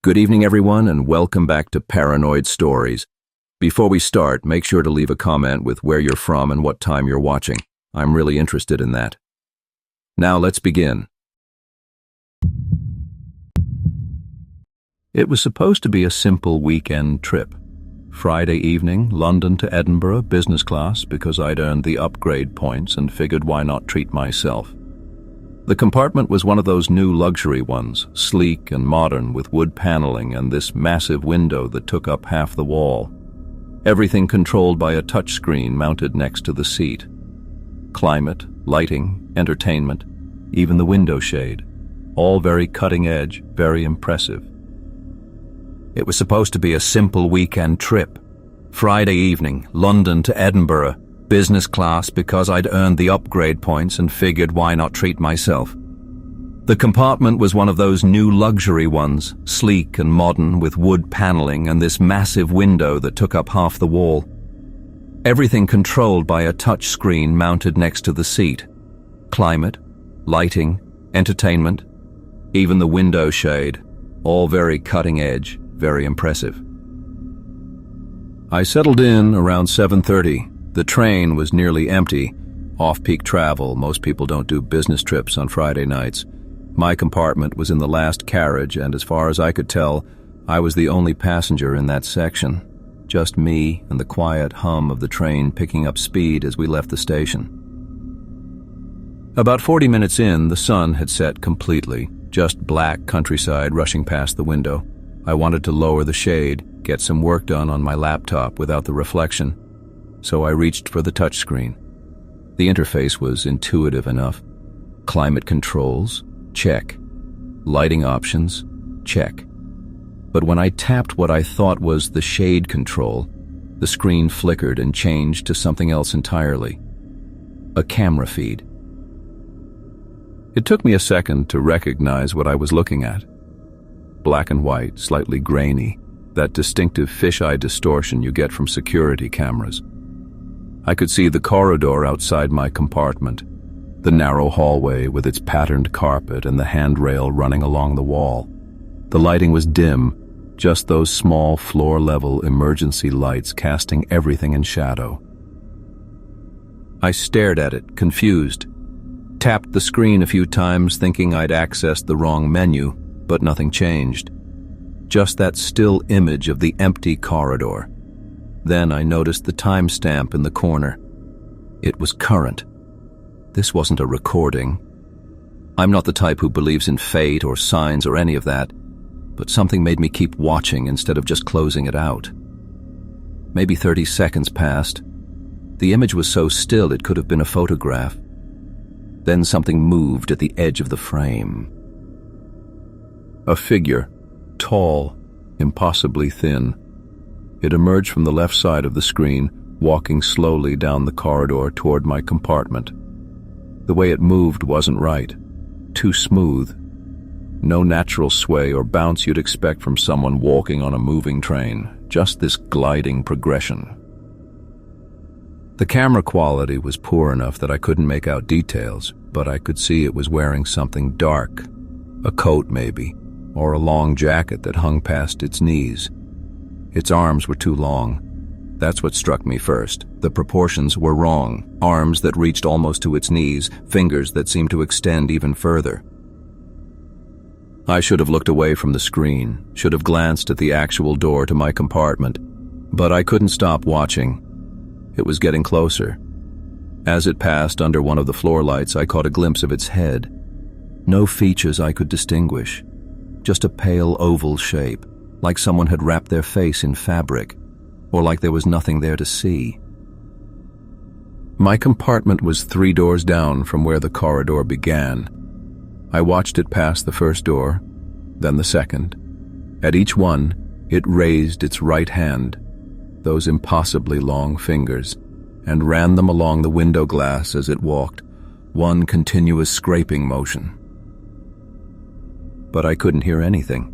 Good evening, everyone, and welcome back to Paranoid Stories. Before we start, make sure to leave a comment with where you're from and what time you're watching. I'm really interested in that. Now let's begin. It was supposed to be a simple weekend trip. Friday evening, London to Edinburgh, business class, because I'd earned the upgrade points and figured why not treat myself. The compartment was one of those new luxury ones, sleek and modern with wood paneling and this massive window that took up half the wall. Everything controlled by a touchscreen mounted next to the seat. Climate, lighting, entertainment, even the window shade. All very cutting edge, very impressive. It was supposed to be a simple weekend trip. Friday evening, London to Edinburgh, business class because I'd earned the upgrade points and figured why not treat myself. The compartment was one of those new luxury ones, sleek and modern with wood paneling and this massive window that took up half the wall. Everything controlled by a touch screen mounted next to the seat. Climate, lighting, entertainment, even the window shade, all very cutting edge, very impressive. I settled in around 7:30. The train was nearly empty. Off-peak travel, most people don't do business trips on Friday nights. My compartment was in the last carriage, and as far as I could tell, I was the only passenger in that section. Just me and the quiet hum of the train picking up speed as we left the station. About 40 minutes in, the sun had set completely, just black countryside rushing past the window. I wanted to lower the shade, get some work done on my laptop without the reflection. So I reached for the touchscreen. The interface was intuitive enough. Climate controls, check. Lighting options, check. But when I tapped what I thought was the shade control, the screen flickered and changed to something else entirely. A camera feed. It took me a second to recognize what I was looking at. Black and white, slightly grainy, that distinctive fisheye distortion you get from security cameras. I could see the corridor outside my compartment, the narrow hallway with its patterned carpet and the handrail running along the wall. The lighting was dim, just those small floor-level emergency lights casting everything in shadow. I stared at it, confused. Tapped the screen a few times thinking I'd accessed the wrong menu, but nothing changed. Just that still image of the empty corridor. Then I noticed the timestamp in the corner. It was current. This wasn't a recording. I'm not the type who believes in fate or signs or any of that, but something made me keep watching instead of just closing it out. Maybe 30 seconds passed. The image was so still it could have been a photograph. Then something moved at the edge of the frame. A figure, tall, impossibly thin. It emerged from the left side of the screen, walking slowly down the corridor toward my compartment. The way it moved wasn't right. Too smooth. No natural sway or bounce you'd expect from someone walking on a moving train. Just this gliding progression. The camera quality was poor enough that I couldn't make out details, but I could see it was wearing something dark. A coat, maybe, or a long jacket that hung past its knees. Its arms were too long. That's what struck me first. The proportions were wrong. Arms that reached almost to its knees, fingers that seemed to extend even further. I should have looked away from the screen, should have glanced at the actual door to my compartment, but I couldn't stop watching. It was getting closer. As it passed under one of the floor lights, I caught a glimpse of its head. No features I could distinguish, just a pale oval shape. Like someone had wrapped their face in fabric, or like there was nothing there to see. My compartment was 3 doors down from where the corridor began. I watched it pass the first door, then the second. At each one, it raised its right hand, those impossibly long fingers, and ran them along the window glass as it walked, one continuous scraping motion. But I couldn't hear anything.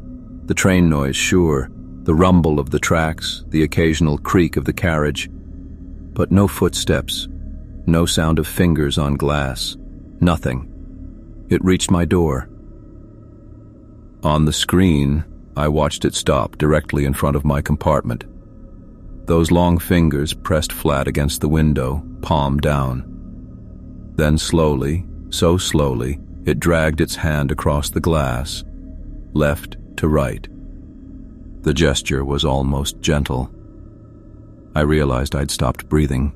The train noise, sure, the rumble of the tracks, the occasional creak of the carriage, but no footsteps, no sound of fingers on glass, nothing. It reached my door. On the screen, I watched it stop directly in front of my compartment. Those long fingers pressed flat against the window, palm down. Then slowly, so slowly, it dragged its hand across the glass, left to right. The gesture was almost gentle. I realized I'd stopped breathing.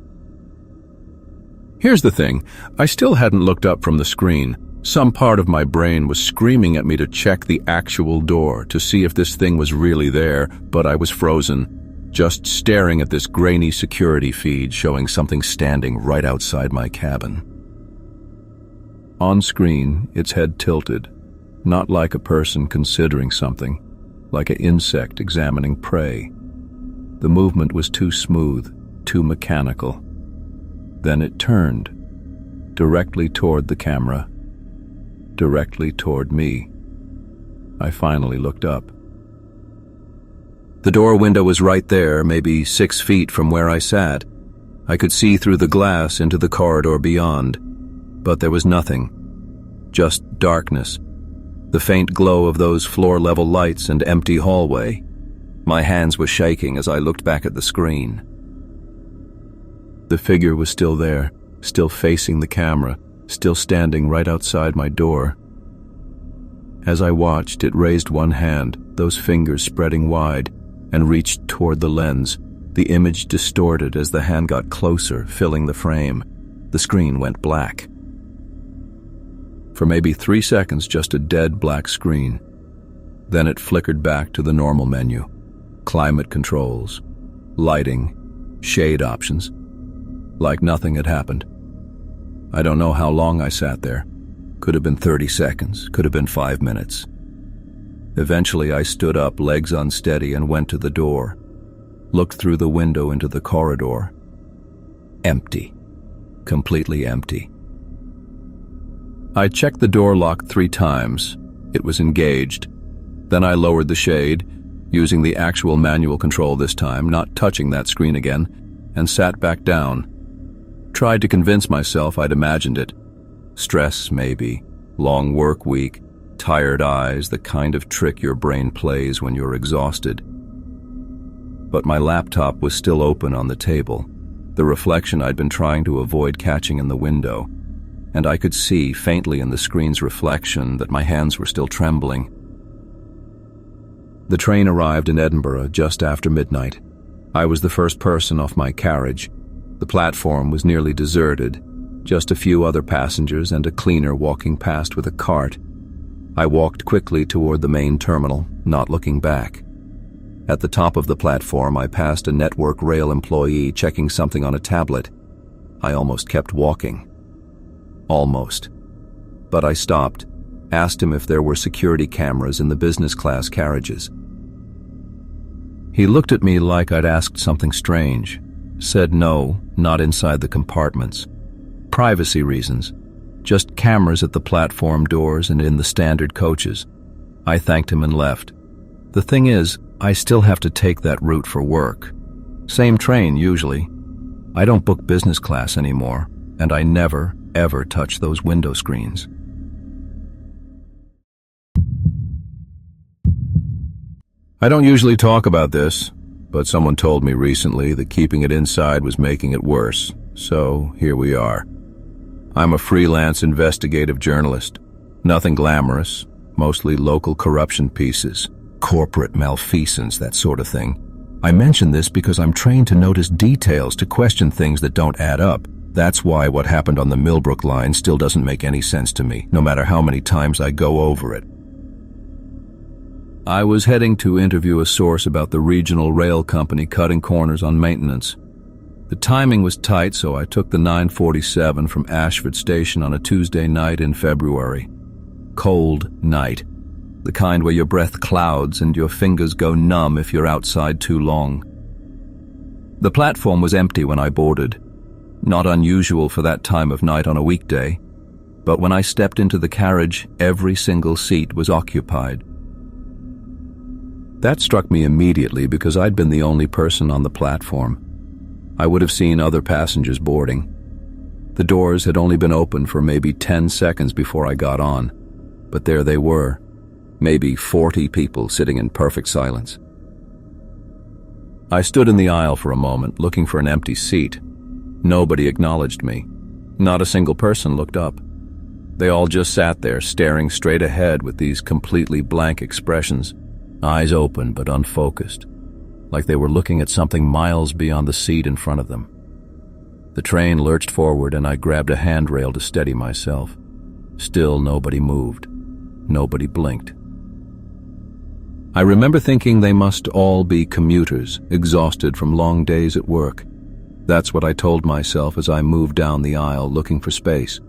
Here's the thing, I still hadn't looked up from the screen. Some part of my brain was screaming at me to check the actual door, to see if this thing was really there, but I was frozen, just staring at this grainy security feed showing something standing right outside my cabin. On screen, its head tilted, not like a person considering something, like an insect examining prey. The movement was too smooth, too mechanical. Then it turned, directly toward the camera, directly toward me. I finally looked up. The door window was right there, maybe 6 feet from where I sat. I could see through the glass into the corridor beyond, but there was nothing, just darkness, the faint glow of those floor-level lights and empty hallway. My hands were shaking as I looked back at the screen. The figure was still there, still facing the camera, still standing right outside my door. As I watched, it raised one hand, those fingers spreading wide, and reached toward the lens. The image distorted as the hand got closer, filling the frame. The screen went black. For maybe 3 seconds, just a dead black screen. Then it flickered back to the normal menu. Climate controls, lighting, shade options. Like nothing had happened. I don't know how long I sat there. Could have been 30 seconds, could have been 5 minutes. Eventually I stood up, legs unsteady, and went to the door. Looked through the window into the corridor. Empty. Completely empty. I checked the door lock 3 times. It was engaged. Then I lowered the shade, using the actual manual control this time, not touching that screen again, and sat back down. Tried to convince myself I'd imagined it. Stress, maybe. Long work week. Tired eyes, the kind of trick your brain plays when you're exhausted. But my laptop was still open on the table, the reflection I'd been trying to avoid catching in the window, and I could see faintly in the screen's reflection that my hands were still trembling. The train arrived in Edinburgh just after midnight. I was the first person off my carriage. The platform was nearly deserted, just a few other passengers and a cleaner walking past with a cart. I walked quickly toward the main terminal, not looking back. At the top of the platform, I passed a Network Rail employee checking something on a tablet. I almost kept walking. Almost. But I stopped, asked him if there were security cameras in the business class carriages. He looked at me like I'd asked something strange, said no, not inside the compartments. Privacy reasons. Just cameras at the platform doors and in the standard coaches. I thanked him and left. The thing is, I still have to take that route for work. Same train, usually. I don't book business class anymore, and I never, ever touch those window screens. I don't usually talk about this, but someone told me recently that keeping it inside was making it worse, so here we are. I'm a freelance investigative journalist. Nothing glamorous, mostly local corruption pieces, corporate malfeasance, that sort of thing. I mention this because I'm trained to notice details, to question things that don't add up. That's why what happened on the Millbrook line still doesn't make any sense to me, no matter how many times I go over it. I was heading to interview a source about the regional rail company cutting corners on maintenance. The timing was tight, so I took the 9:47 from Ashford Station on a Tuesday night in February. Cold night. The kind where your breath clouds and your fingers go numb if you're outside too long. The platform was empty when I boarded. Not unusual for that time of night on a weekday. But when I stepped into the carriage, every single seat was occupied. That struck me immediately because I'd been the only person on the platform. I would have seen other passengers boarding. The doors had only been open for maybe 10 seconds before I got on, but there they were, maybe 40 people sitting in perfect silence. I stood in the aisle for a moment, looking for an empty seat. Nobody acknowledged me. Not a single person looked up. They all just sat there, staring straight ahead with these completely blank expressions, eyes open but unfocused, like they were looking at something miles beyond the seat in front of them. The train lurched forward and I grabbed a handrail to steady myself. Still nobody moved. Nobody blinked. I remember thinking they must all be commuters, exhausted from long days at work. That's what I told myself as I moved down the aisle looking for space.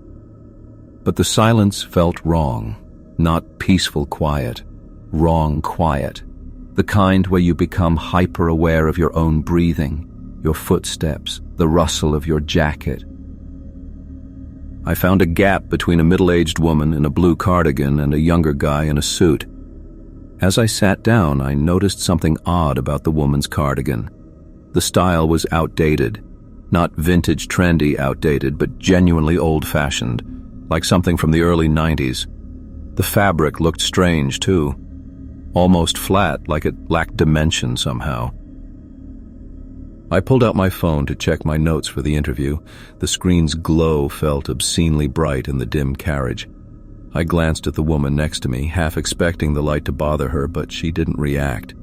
But the silence felt wrong. Not peaceful quiet. Wrong quiet. The kind where you become hyper-aware of your own breathing, your footsteps, the rustle of your jacket. I found a gap between a middle-aged woman in a blue cardigan and a younger guy in a suit. As I sat down, I noticed something odd about the woman's cardigan. The style was outdated. Not vintage trendy outdated, but genuinely old-fashioned, like something from the early 90s. The fabric looked strange, too. Almost flat, like it lacked dimension somehow. I pulled out my phone to check my notes for the interview. The screen's glow felt obscenely bright in the dim carriage. I glanced at the woman next to me, half expecting the light to bother her, but she didn't react.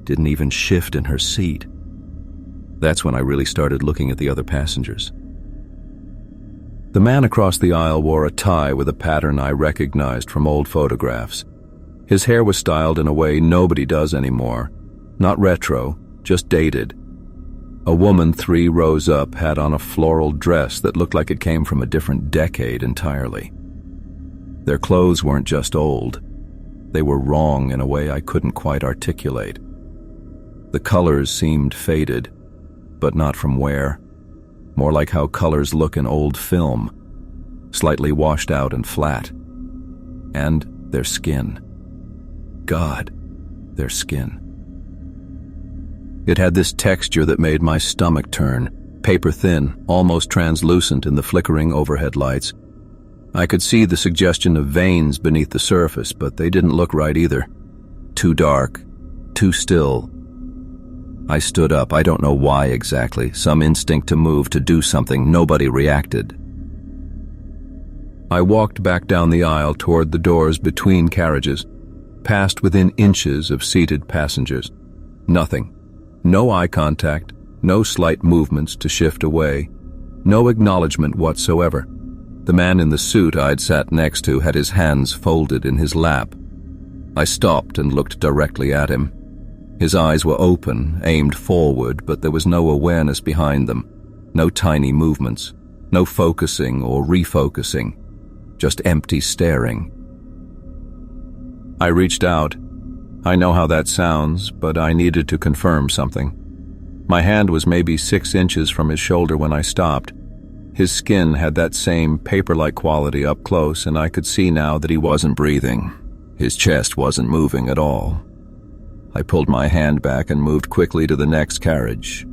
Didn't even shift in her seat. That's when I really started looking at the other passengers. The man across the aisle wore a tie with a pattern I recognized from old photographs. His hair was styled in a way nobody does anymore. Not retro, just dated. A woman 3 rows up had on a floral dress that looked like it came from a different decade entirely. Their clothes weren't just old. They were wrong in a way I couldn't quite articulate. The colors seemed faded, but not from wear. More like how colors look in old film, slightly washed out and flat. And their skin. God, their skin. It had this texture that made my stomach turn, paper thin, almost translucent in the flickering overhead lights. I could see the suggestion of veins beneath the surface, but they didn't look right either. Too dark, too still. I stood up, I don't know why exactly, some instinct to move, to do something. Nobody reacted. I walked back down the aisle toward the doors between carriages, passed within inches of seated passengers. Nothing. No eye contact, no slight movements to shift away, no acknowledgement whatsoever. The man in the suit I'd sat next to had his hands folded in his lap. I stopped and looked directly at him. His eyes were open, aimed forward, but there was no awareness behind them, no tiny movements, no focusing or refocusing, just empty staring. I reached out. I know how that sounds, but I needed to confirm something. My hand was maybe 6 inches from his shoulder when I stopped. His skin had that same paper-like quality up close, and I could see now that he wasn't breathing. His chest wasn't moving at all. I pulled my hand back and moved quickly to the next carriage.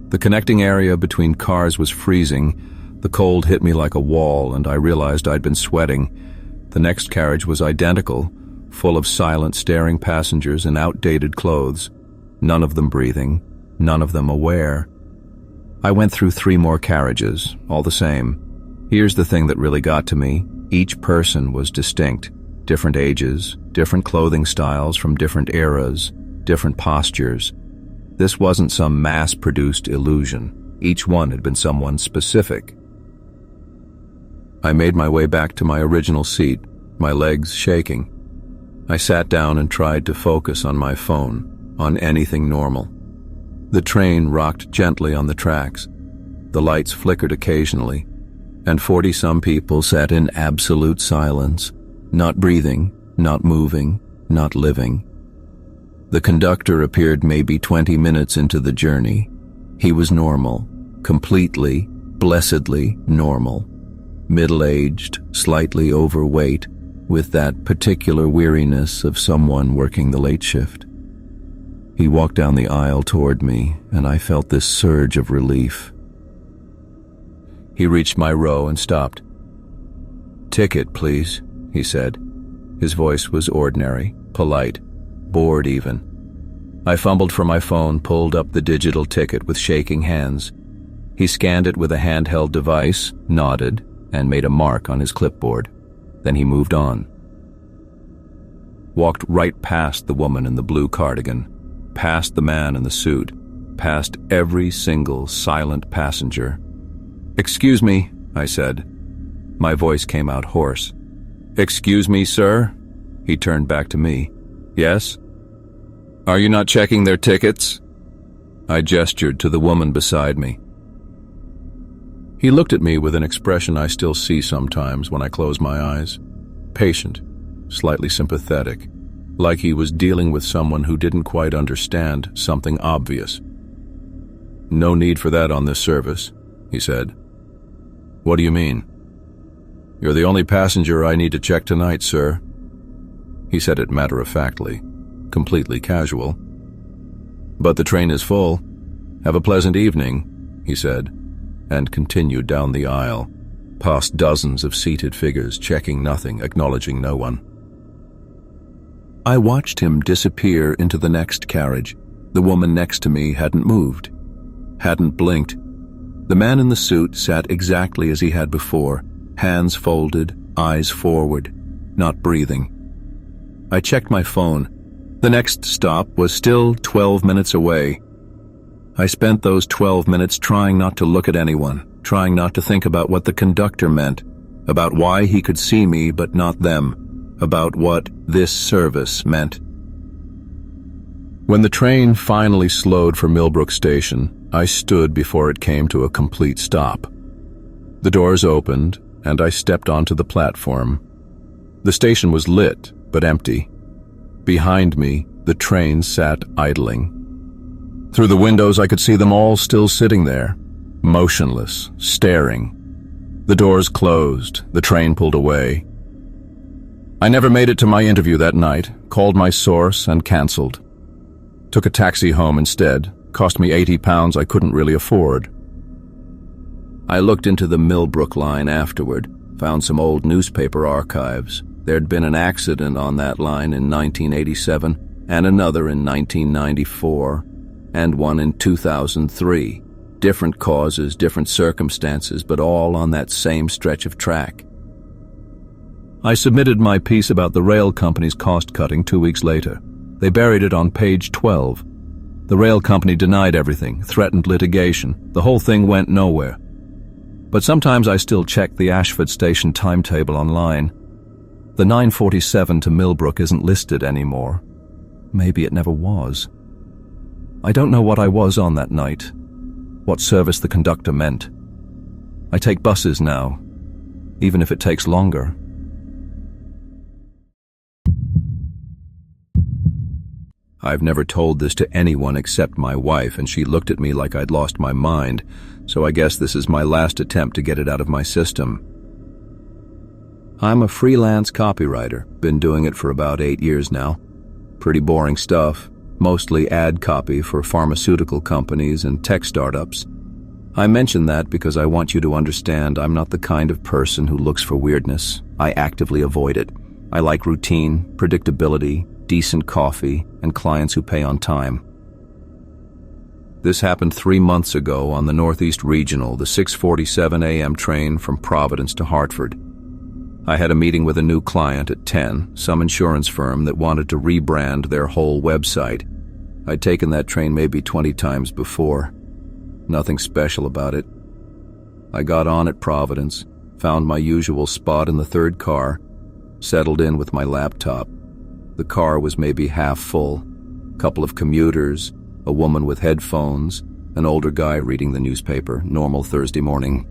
The connecting area between cars was freezing. The cold hit me like a wall, and I realized I'd been sweating. The next carriage was identical, full of silent, staring passengers in outdated clothes, none of them breathing, none of them aware. I went through 3 more carriages, all the same. Here's the thing that really got to me. Each person was distinct. Different ages, different clothing styles from different eras, different postures. This wasn't some mass-produced illusion. Each one had been someone specific. I made my way back to my original seat, my legs shaking. I sat down and tried to focus on my phone, on anything normal. The train rocked gently on the tracks. The lights flickered occasionally, and 40-some people sat in absolute silence, not breathing, not moving, not living. The conductor appeared maybe 20 minutes into the journey. He was normal, completely, blessedly normal. Middle-aged, slightly overweight, with that particular weariness of someone working the late shift. He walked down the aisle toward me, and I felt this surge of relief. He reached my row and stopped. "Ticket, please," he said. His voice was ordinary, polite, bored even. I fumbled for my phone, pulled up the digital ticket with shaking hands. He scanned it with a handheld device, nodded, and made a mark on his clipboard. Then he moved on. Walked right past the woman in the blue cardigan, past the man in the suit, past every single silent passenger. "Excuse me," I said. My voice came out hoarse. "Excuse me, sir?" He turned back to me. "Yes?" "Are you not checking their tickets?" I gestured to the woman beside me. He looked at me with an expression I still see sometimes when I close my eyes. Patient, slightly sympathetic, like he was dealing with someone who didn't quite understand something obvious. "No need for that on this service," he said. "What do you mean?" "You're the only passenger I need to check tonight, sir." He said it matter-of-factly, completely casual. "But the train is full. Have a pleasant evening," he said, and continued down the aisle, past dozens of seated figures, checking nothing, acknowledging no one. I watched him disappear into the next carriage. The woman next to me hadn't moved, hadn't blinked. The man in the suit sat exactly as he had before, hands folded, eyes forward, not breathing. I checked my phone. The next stop was still 12 minutes away. I spent those 12 minutes trying not to look at anyone, trying not to think about what the conductor meant, about why he could see me but not them, about what this service meant. When the train finally slowed for Millbrook Station, I stood before it came to a complete stop. The doors opened, and I stepped onto the platform. The station was lit, but empty. Behind me, the train sat idling. Through the windows, I could see them all still sitting there, motionless, staring. The doors closed, the train pulled away. I never made it to my interview that night, called my source and canceled. Took a taxi home instead, cost me £80 I couldn't really afford. I looked into the Millbrook line afterward, found some old newspaper archives. There'd been an accident on that line in 1987, and another in 1994, and one in 2003. Different causes, different circumstances, but all on that same stretch of track. I submitted my piece about the rail company's cost-cutting 2 weeks later. They buried it on page 12. The rail company denied everything, threatened litigation. The whole thing went nowhere. But sometimes I still check the Ashford Station timetable online. The 9:47 to Millbrook isn't listed anymore. Maybe it never was. I don't know what I was on that night, what service the conductor meant. I take buses now, even if it takes longer. I've never told this to anyone except my wife, and she looked at me like I'd lost my mind, so I guess this is my last attempt to get it out of my system. I'm a freelance copywriter, been doing it for about 8 years now. Pretty boring stuff, mostly ad copy for pharmaceutical companies and tech startups. I mention that because I want you to understand I'm not the kind of person who looks for weirdness. I actively avoid it. I like routine, predictability, decent coffee, and clients who pay on time. This happened 3 months ago on the Northeast Regional, the 6:47 a.m. train from Providence to Hartford. I had a meeting with a new client at 10, some insurance firm that wanted to rebrand their whole website. I'd taken that train maybe 20 times before. Nothing special about it. I got on at Providence, found my usual spot in the third car, settled in with my laptop. The car was maybe half full. Couple of commuters, a woman with headphones, an older guy reading the newspaper, normal Thursday morning.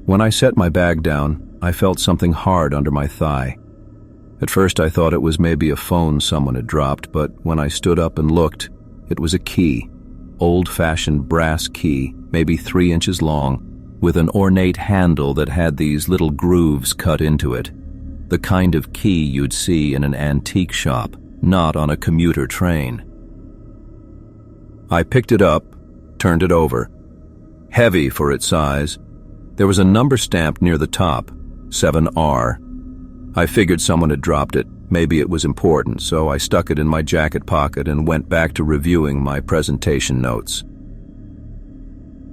When I set my bag down, I felt something hard under my thigh. At first I thought it was maybe a phone someone had dropped, but when I stood up and looked, it was a key. Old-fashioned brass key, maybe 3 inches long, with an ornate handle that had these little grooves cut into it. The kind of key you'd see in an antique shop, not on a commuter train. I picked it up, turned it over. Heavy for its size. There was a number stamped near the top, 7R. I figured someone had dropped it. Maybe it was important, so I stuck it in my jacket pocket and went back to reviewing my presentation notes.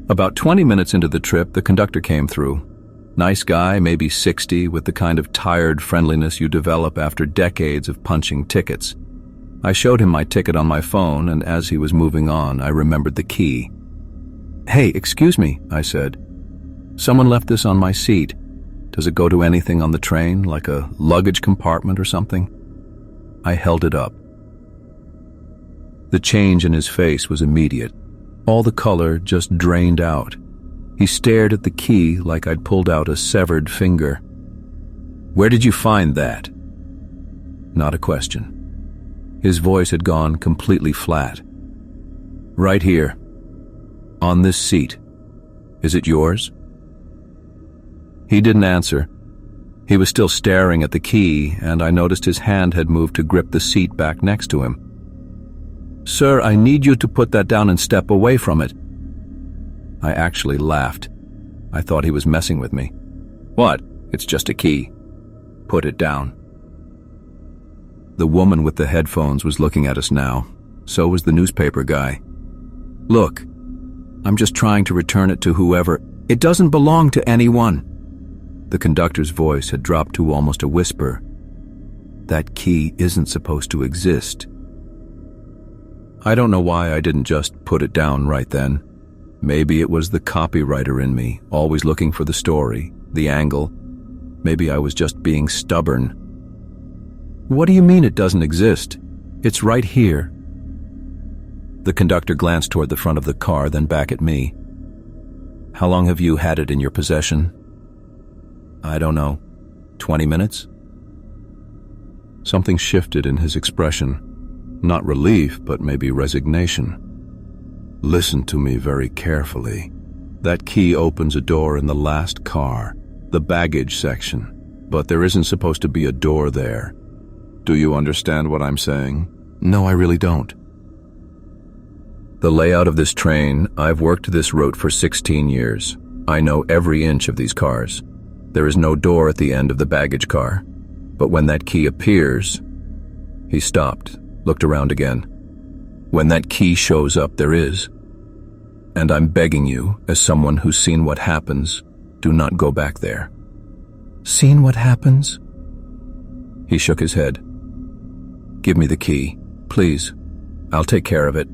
About 20 minutes into the trip, the conductor came through. Nice guy, maybe 60, with the kind of tired friendliness you develop after decades of punching tickets. I showed him my ticket on my phone, and as he was moving on, I remembered the key. "Hey, excuse me," I said. "Someone left this on my seat. Does it go to anything on the train, like a luggage compartment or something?" I held it up. The change in his face was immediate. All the color just drained out. He stared at the key like I'd pulled out a severed finger. "Where did you find that?" Not a question. His voice had gone completely flat. "Right here. On this seat. Is it yours?" He didn't answer. He was still staring at the key, and I noticed his hand had moved to grip the seat back next to him. "Sir, I need you to put that down and step away from it." I actually laughed. I thought he was messing with me. "What? It's just a key. Put it down." The woman with the headphones was looking at us now. So was the newspaper guy. "Look, I'm just trying to return it to whoever. It doesn't belong to anyone." The conductor's voice had dropped to almost a whisper. "That key isn't supposed to exist." I don't know why I didn't just put it down right then. Maybe it was the copywriter in me, always looking for the story, the angle. Maybe I was just being stubborn. "What do you mean it doesn't exist? It's right here." The conductor glanced toward the front of the car, then back at me. "How long have you had it in your possession?" "I don't know. 20 minutes?" Something shifted in his expression. Not relief, but maybe resignation. "Listen to me very carefully. That key opens a door in the last car, the baggage section, but there isn't supposed to be a door there. Do you understand what I'm saying?" "No, I really don't." The layout of this train, I've worked this route for 16 years. I know every inch of these cars. There is no door at the end of the baggage car. But when that key appears... He stopped, looked around again. "When that key shows up, there is. And I'm begging you, as someone who's seen what happens, do not go back there." "Seen what happens?" He shook his head. "Give me the key, please. I'll take care of it."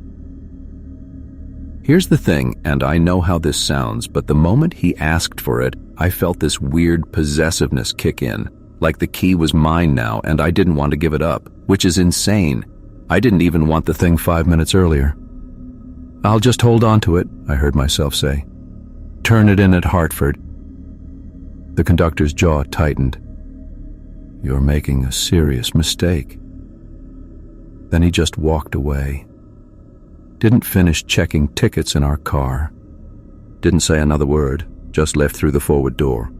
Here's the thing, and I know how this sounds, but the moment he asked for it, I felt this weird possessiveness kick in, like the key was mine now and I didn't want to give it up, which is insane. I didn't even want the thing 5 minutes earlier. "I'll just hold on to it," I heard myself say. "Turn it in at Hartford." The conductor's jaw tightened. "You're making a serious mistake." Then he just walked away. Didn't finish checking tickets in our car. Didn't say another word, just left through the forward door.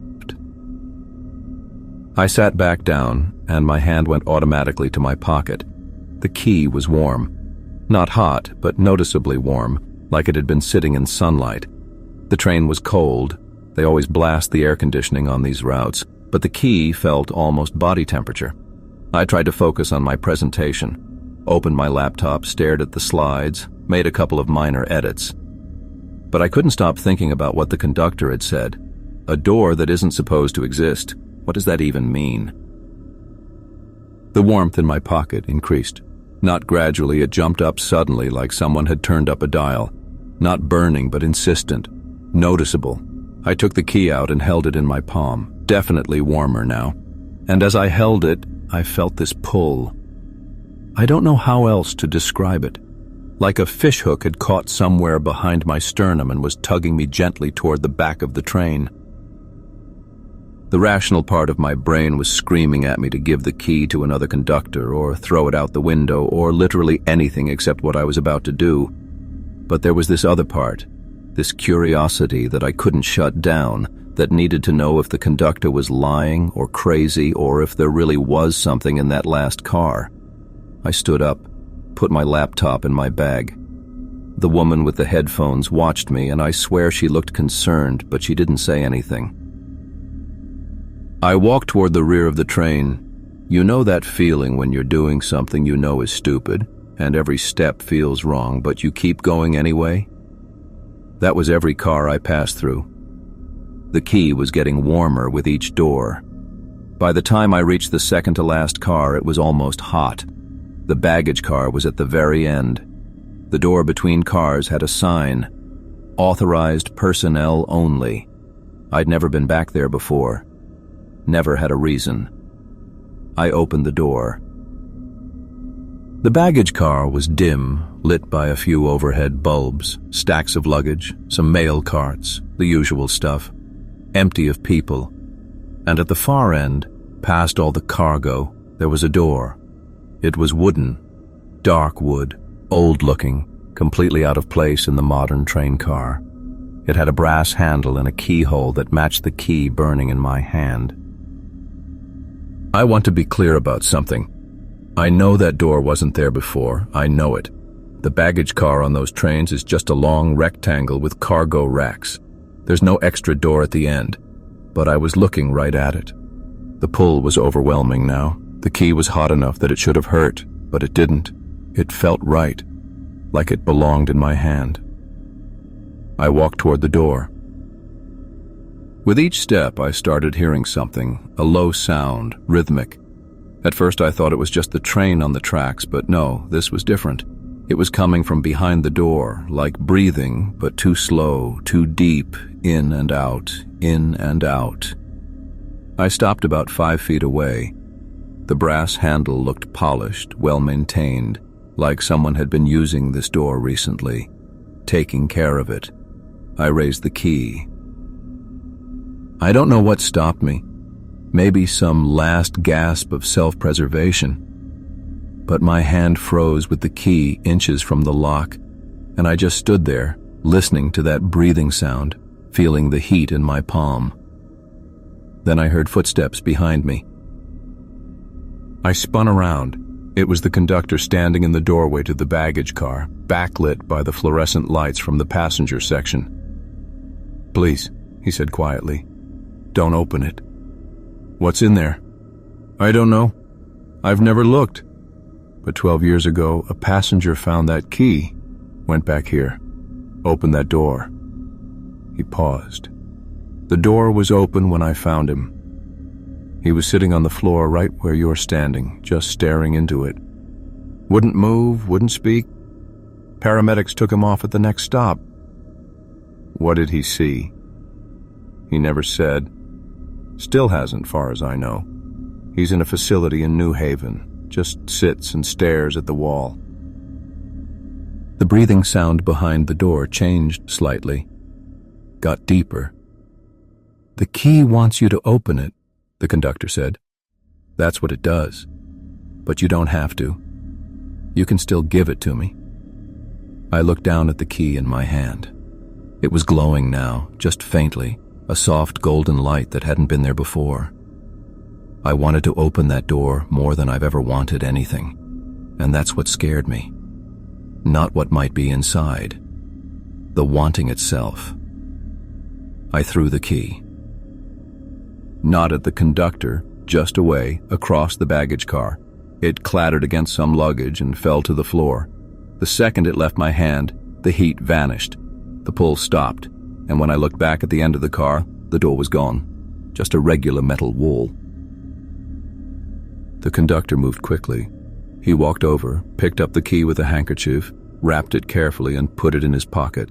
I sat back down, and my hand went automatically to my pocket. The key was warm. Not hot, but noticeably warm, like it had been sitting in sunlight. The train was cold. They always blast the air conditioning on these routes, but the key felt almost body temperature. I tried to focus on my presentation, opened my laptop, stared at the slides, made a couple of minor edits. But I couldn't stop thinking about what the conductor had said. A door that isn't supposed to exist. What does that even mean? The warmth in my pocket increased. Not gradually, it jumped up suddenly like someone had turned up a dial. Not burning, but insistent. Noticeable. I took the key out and held it in my palm. Definitely warmer now. And as I held it, I felt this pull. I don't know how else to describe it. Like a fishhook had caught somewhere behind my sternum and was tugging me gently toward the back of the train. The rational part of my brain was screaming at me to give the key to another conductor or throw it out the window or literally anything except what I was about to do. But there was this other part, this curiosity that I couldn't shut down, that needed to know if the conductor was lying or crazy or if there really was something in that last car. I stood up, put my laptop in my bag. The woman with the headphones watched me, and I swear she looked concerned, but she didn't say anything. I walked toward the rear of the train. You know that feeling when you're doing something you know is stupid, and every step feels wrong, but you keep going anyway? That was every car I passed through. The key was getting warmer with each door. By the time I reached the second-to-last car, it was almost hot. The baggage car was at the very end. The door between cars had a sign, "Authorized personnel only." I'd never been back there before. Never had a reason. I opened the door. The baggage car was dim, lit by a few overhead bulbs, stacks of luggage, some mail carts, the usual stuff, empty of people. And at the far end, past all the cargo, there was a door. It was wooden, dark wood, old-looking, completely out of place in the modern train car. It had a brass handle and a keyhole that matched the key burning in my hand. I want to be clear about something. I know that door wasn't there before. I know it. The baggage car on those trains is just a long rectangle with cargo racks. There's no extra door at the end, but I was looking right at it. The pull was overwhelming now. The key was hot enough that it should have hurt, but it didn't. It felt right, like it belonged in my hand. I walked toward the door. With each step, I started hearing something, a low sound, rhythmic. At first I thought it was just the train on the tracks, but no, this was different. It was coming from behind the door, like breathing, but too slow, too deep, in and out, in and out. I stopped about 5 feet away. The brass handle looked polished, well-maintained, like someone had been using this door recently, taking care of it. I raised the key. I don't know what stopped me. Maybe some last gasp of self-preservation. But my hand froze with the key inches from the lock, and I just stood there, listening to that breathing sound, feeling the heat in my palm. Then I heard footsteps behind me. I spun around. It was the conductor standing in the doorway to the baggage car, backlit by the fluorescent lights from the passenger section. "Please," he said quietly, "don't open it." "What's in there?" "I don't know. I've never looked. But 12 years ago, a passenger found that key, went back here, opened that door." He paused. "The door was open when I found him. He was sitting on the floor right where you're standing, just staring into it. Wouldn't move, wouldn't speak. Paramedics took him off at the next stop." "What did he see?" "He never said. Still hasn't, far as I know. He's in a facility in New Haven, just sits and stares at the wall." The breathing sound behind the door changed slightly, got deeper. "The key wants you to open it," the conductor said. "That's what it does. But you don't have to. You can still give it to me." I looked down at the key in my hand. It was glowing now, just faintly, a soft golden light that hadn't been there before. I wanted to open that door more than I've ever wanted anything, and that's what scared me. Not what might be inside. The wanting itself. I threw the key. Not at the conductor, just away, across the baggage car. It clattered against some luggage and fell to the floor. The second it left my hand, the heat vanished. The pull stopped, and when I looked back at the end of the car, the door was gone. Just a regular metal wall. The conductor moved quickly. He walked over, picked up the key with a handkerchief, wrapped it carefully, and put it in his pocket.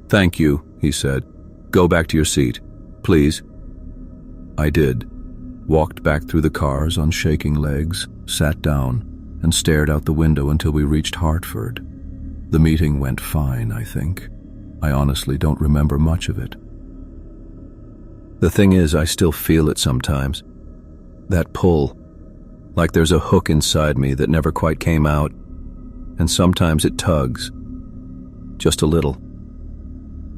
"Thank you," he said. "Go back to your seat, please." I did. Walked back through the cars on shaking legs, sat down, and stared out the window until we reached Hartford. The meeting went fine, I think. I honestly don't remember much of it. The thing is, I still feel it sometimes. That pull, like there's a hook inside me that never quite came out, and sometimes it tugs. Just a little.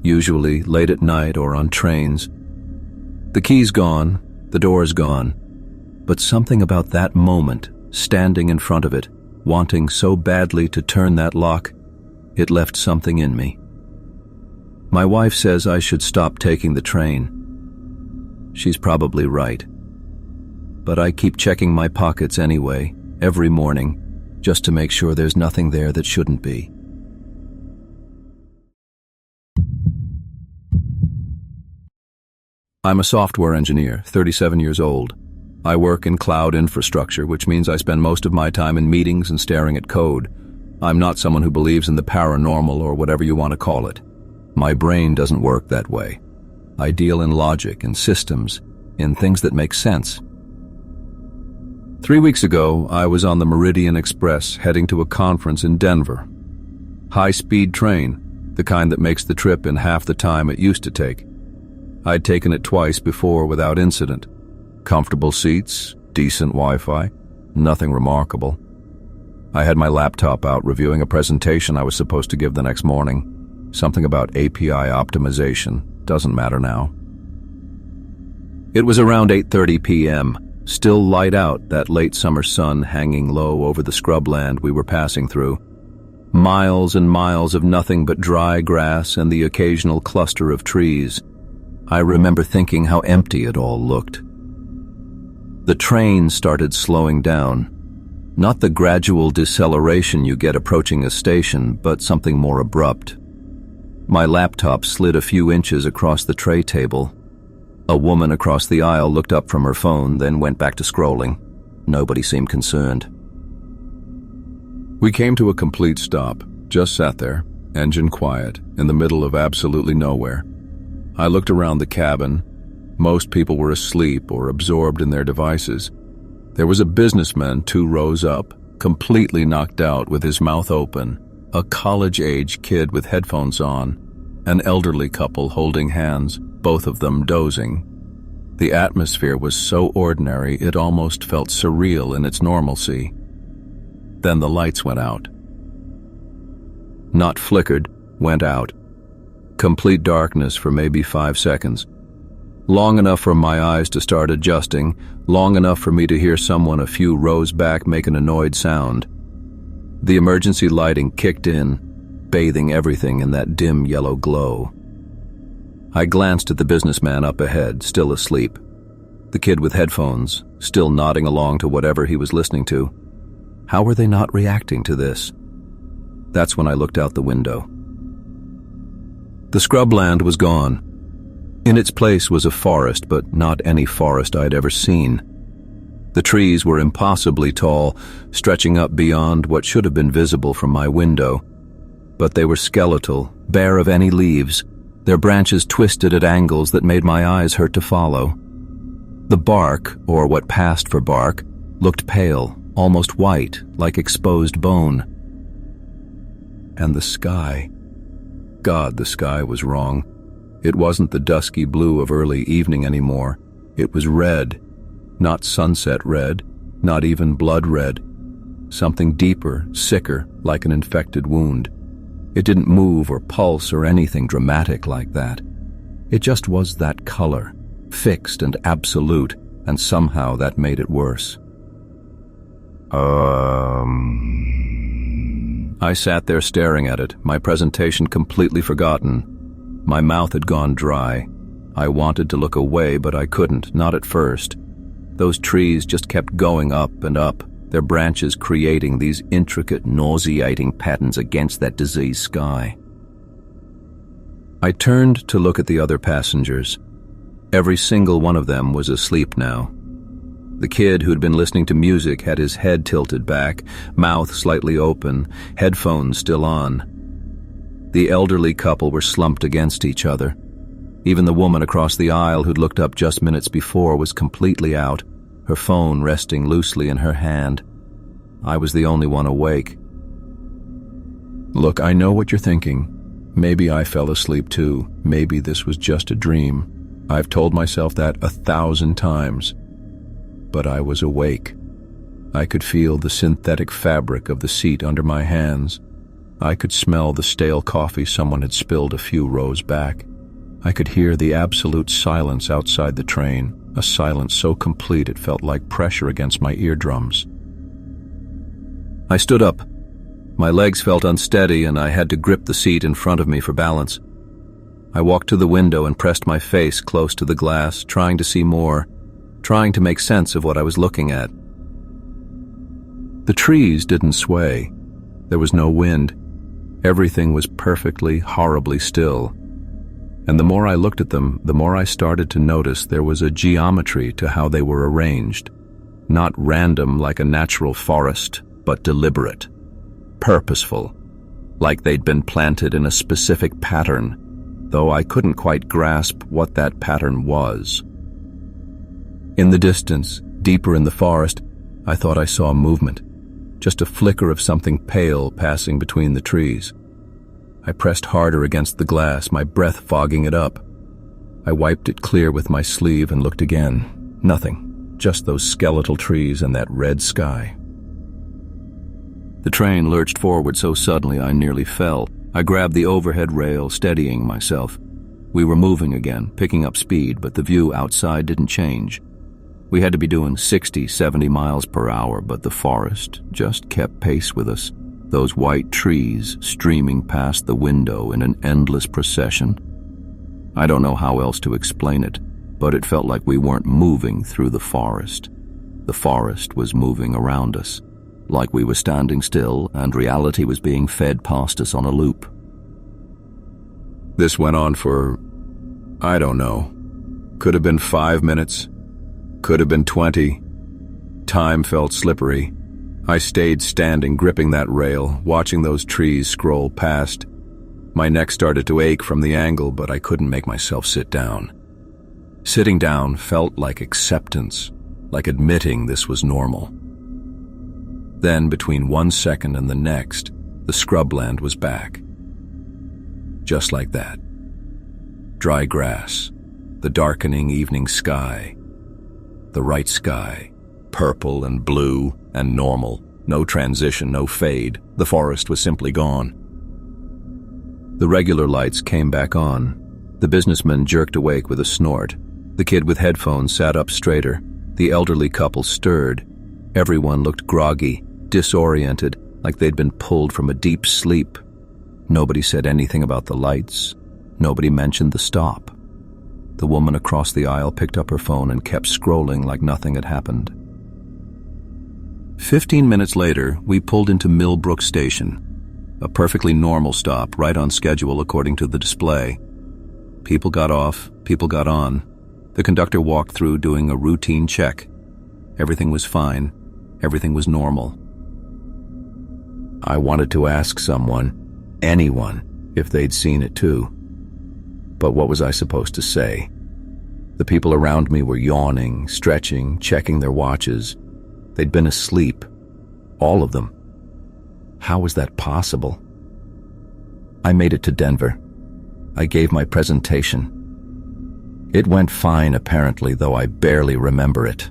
Usually late at night or on trains. The key's gone, the door's gone, but something about that moment, standing in front of it, wanting so badly to turn that lock, it left something in me. My wife says I should stop taking the train. She's probably right. but I keep checking my pockets anyway, every morning, just to make sure there's nothing there that shouldn't be. I'm a software engineer, 37 years old. I work in cloud infrastructure, which means I spend most of my time in meetings and staring at code. I'm not someone who believes in the paranormal or whatever you want to call it. My brain doesn't work that way. I deal in logic and systems, in things that make sense. 3 weeks ago, I was on the Meridian Express heading to a conference in Denver. High-speed train, the kind that makes the trip in half the time it used to take. I'd taken it twice before without incident. Comfortable seats, decent Wi-Fi, nothing remarkable. I had my laptop out reviewing a presentation I was supposed to give the next morning. Something about API optimization, doesn't matter now. It was around 8:30 p.m., still light out, that late summer sun hanging low over the scrubland we were passing through. Miles and miles of nothing but dry grass and the occasional cluster of trees. I remember thinking how empty it all looked. The train started slowing down. Not the gradual deceleration you get approaching a station, but something more abrupt. My laptop slid a few inches across the tray table. A woman across the aisle looked up from her phone, then went back to scrolling. Nobody seemed concerned. We came to a complete stop, just sat there, engine quiet, in the middle of absolutely nowhere. I looked around the cabin. Most people were asleep or absorbed in their devices. There was a businessman 2 rows up, completely knocked out with his mouth open, a college-age kid with headphones on, an elderly couple holding hands, both of them dozing. The atmosphere was so ordinary it almost felt surreal in its normalcy. Then the lights went out. Not flickered, went out. Complete darkness for maybe 5 seconds. Long enough for my eyes to start adjusting, long enough for me to hear someone a few rows back make an annoyed sound. The emergency lighting kicked in, bathing everything in that dim yellow glow. I glanced at the businessman up ahead, still asleep. The kid with headphones, still nodding along to whatever he was listening to. How were they not reacting to this? That's when I looked out the window. The scrubland was gone. In its place was a forest, but not any forest I'd ever seen. The trees were impossibly tall, stretching up beyond what should have been visible from my window. But they were skeletal, bare of any leaves, their branches twisted at angles that made my eyes hurt to follow. The bark, or what passed for bark, looked pale, almost white, like exposed bone. And the sky. God, the sky was wrong. It wasn't the dusky blue of early evening anymore. It was red. Not sunset red, not even blood red. Something deeper, sicker, like an infected wound. It didn't move or pulse or anything dramatic like that. It just was that color, fixed and absolute, and somehow that made it worse. I sat there staring at it, my presentation completely forgotten. My mouth had gone dry. I wanted to look away, but I couldn't, not at first. Those trees just kept going up and up, their branches creating these intricate, nauseating patterns against that diseased sky. I turned to look at the other passengers. Every single one of them was asleep now. The kid who'd been listening to music had his head tilted back, mouth slightly open, headphones still on. The elderly couple were slumped against each other. Even the woman across the aisle who'd looked up just minutes before was completely out, her phone resting loosely in her hand. I was the only one awake. Look, I know what you're thinking. Maybe I fell asleep too. Maybe this was just a dream. I've told myself that 1,000 times. But I was awake. I could feel the synthetic fabric of the seat under my hands. I could smell the stale coffee someone had spilled a few rows back. I could hear the absolute silence outside the train, a silence so complete it felt like pressure against my eardrums. I stood up. My legs felt unsteady and I had to grip the seat in front of me for balance. I walked to the window and pressed my face close to the glass, trying to see more, trying to make sense of what I was looking at. The trees didn't sway. There was no wind. Everything was perfectly, horribly still. And the more I looked at them, the more I started to notice there was a geometry to how they were arranged. Not random like a natural forest, but deliberate, purposeful, like they'd been planted in a specific pattern, though I couldn't quite grasp what that pattern was. In the distance, deeper in the forest, I thought I saw movement, just a flicker of something pale passing between the trees. I pressed harder against the glass, my breath fogging it up. I wiped it clear with my sleeve and looked again. Nothing, just those skeletal trees and that red sky. The train lurched forward so suddenly I nearly fell. I grabbed the overhead rail, steadying myself. We were moving again, picking up speed, but the view outside didn't change. We had to be doing 60, 70 miles per hour, but the forest just kept pace with us. Those white trees streaming past the window in an endless procession. I don't know how else to explain it, but it felt like we weren't moving through the forest. The forest was moving around us, like we were standing still and reality was being fed past us on a loop. This went on for, I don't know, could have been 5 minutes, could have been 20. Time felt slippery. I stayed standing, gripping that rail, watching those trees scroll past. My neck started to ache from the angle, but I couldn't make myself sit down. Sitting down felt like acceptance, like admitting this was normal. Then, between 1 second and the next, the scrubland was back. Just like that. Dry grass, the darkening evening sky, the right sky, purple and blue and normal, no transition, no fade. The forest was simply gone. The regular lights came back on. The businessman jerked awake with a snort. The kid with headphones sat up straighter. The elderly couple stirred. Everyone looked groggy, disoriented, like they'd been pulled from a deep sleep. Nobody said anything about the lights. Nobody mentioned the stop. The woman across the aisle picked up her phone and kept scrolling like nothing had happened. 15 minutes later, we pulled into Millbrook Station, a perfectly normal stop, right on schedule according to the display. People got off, people got on. The conductor walked through doing a routine check. Everything was fine. Everything was normal. I wanted to ask someone, anyone, if they'd seen it too. But what was I supposed to say? The people around me were yawning, stretching, checking their watches. They'd been asleep. All of them. How was that possible? I made it to Denver. I gave my presentation. It went fine, apparently, though I barely remember it.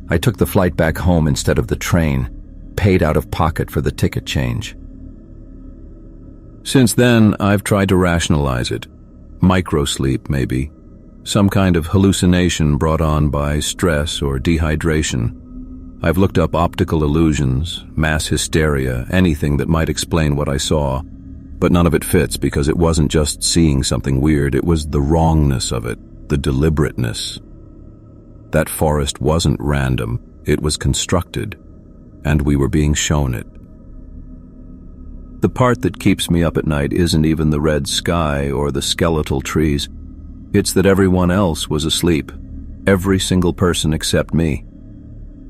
I took the flight back home instead of the train, paid out of pocket for the ticket change. Since then, I've tried to rationalize it. Microsleep, maybe. Some kind of hallucination brought on by stress or dehydration. I've looked up optical illusions, mass hysteria, anything that might explain what I saw, but none of it fits because it wasn't just seeing something weird, it was the wrongness of it, the deliberateness. That forest wasn't random, it was constructed, and we were being shown it. The part that keeps me up at night isn't even the red sky or the skeletal trees. It's that everyone else was asleep, every single person except me.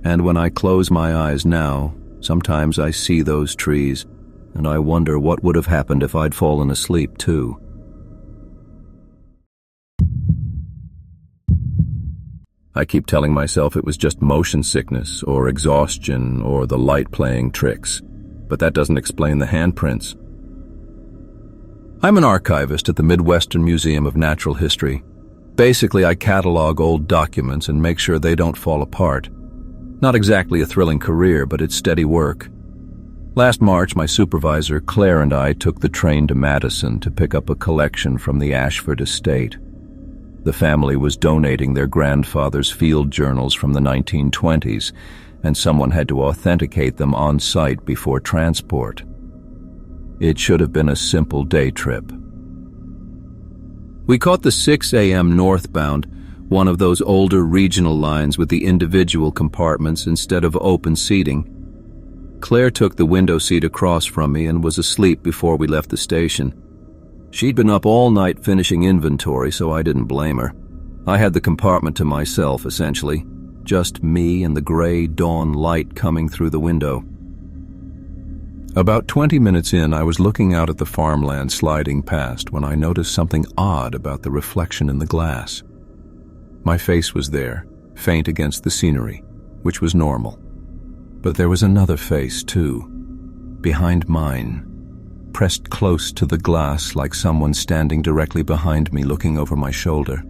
And when I close my eyes now, sometimes I see those trees, and I wonder what would have happened if I'd fallen asleep too. I keep telling myself it was just motion sickness or exhaustion or the light playing tricks, but that doesn't explain the handprints. I'm an archivist at the Midwestern Museum of Natural History. Basically, I catalog old documents and make sure they don't fall apart. Not exactly a thrilling career, but it's steady work. Last March, my supervisor, Claire, and I took the train to Madison to pick up a collection from the Ashford estate. The family was donating their grandfather's field journals from the 1920s, and someone had to authenticate them on site before transport. It should have been a simple day trip. We caught the 6 a.m. northbound, one of those older regional lines with the individual compartments instead of open seating. Claire took the window seat across from me and was asleep before we left the station. She'd been up all night finishing inventory, so I didn't blame her. I had the compartment to myself, essentially. Just me and the gray dawn light coming through the window. About 20 minutes in, I was looking out at the farmland sliding past when I noticed something odd about the reflection in the glass. My face was there, faint against the scenery, which was normal. But there was another face, too, behind mine, pressed close to the glass like someone standing directly behind me looking over my shoulder.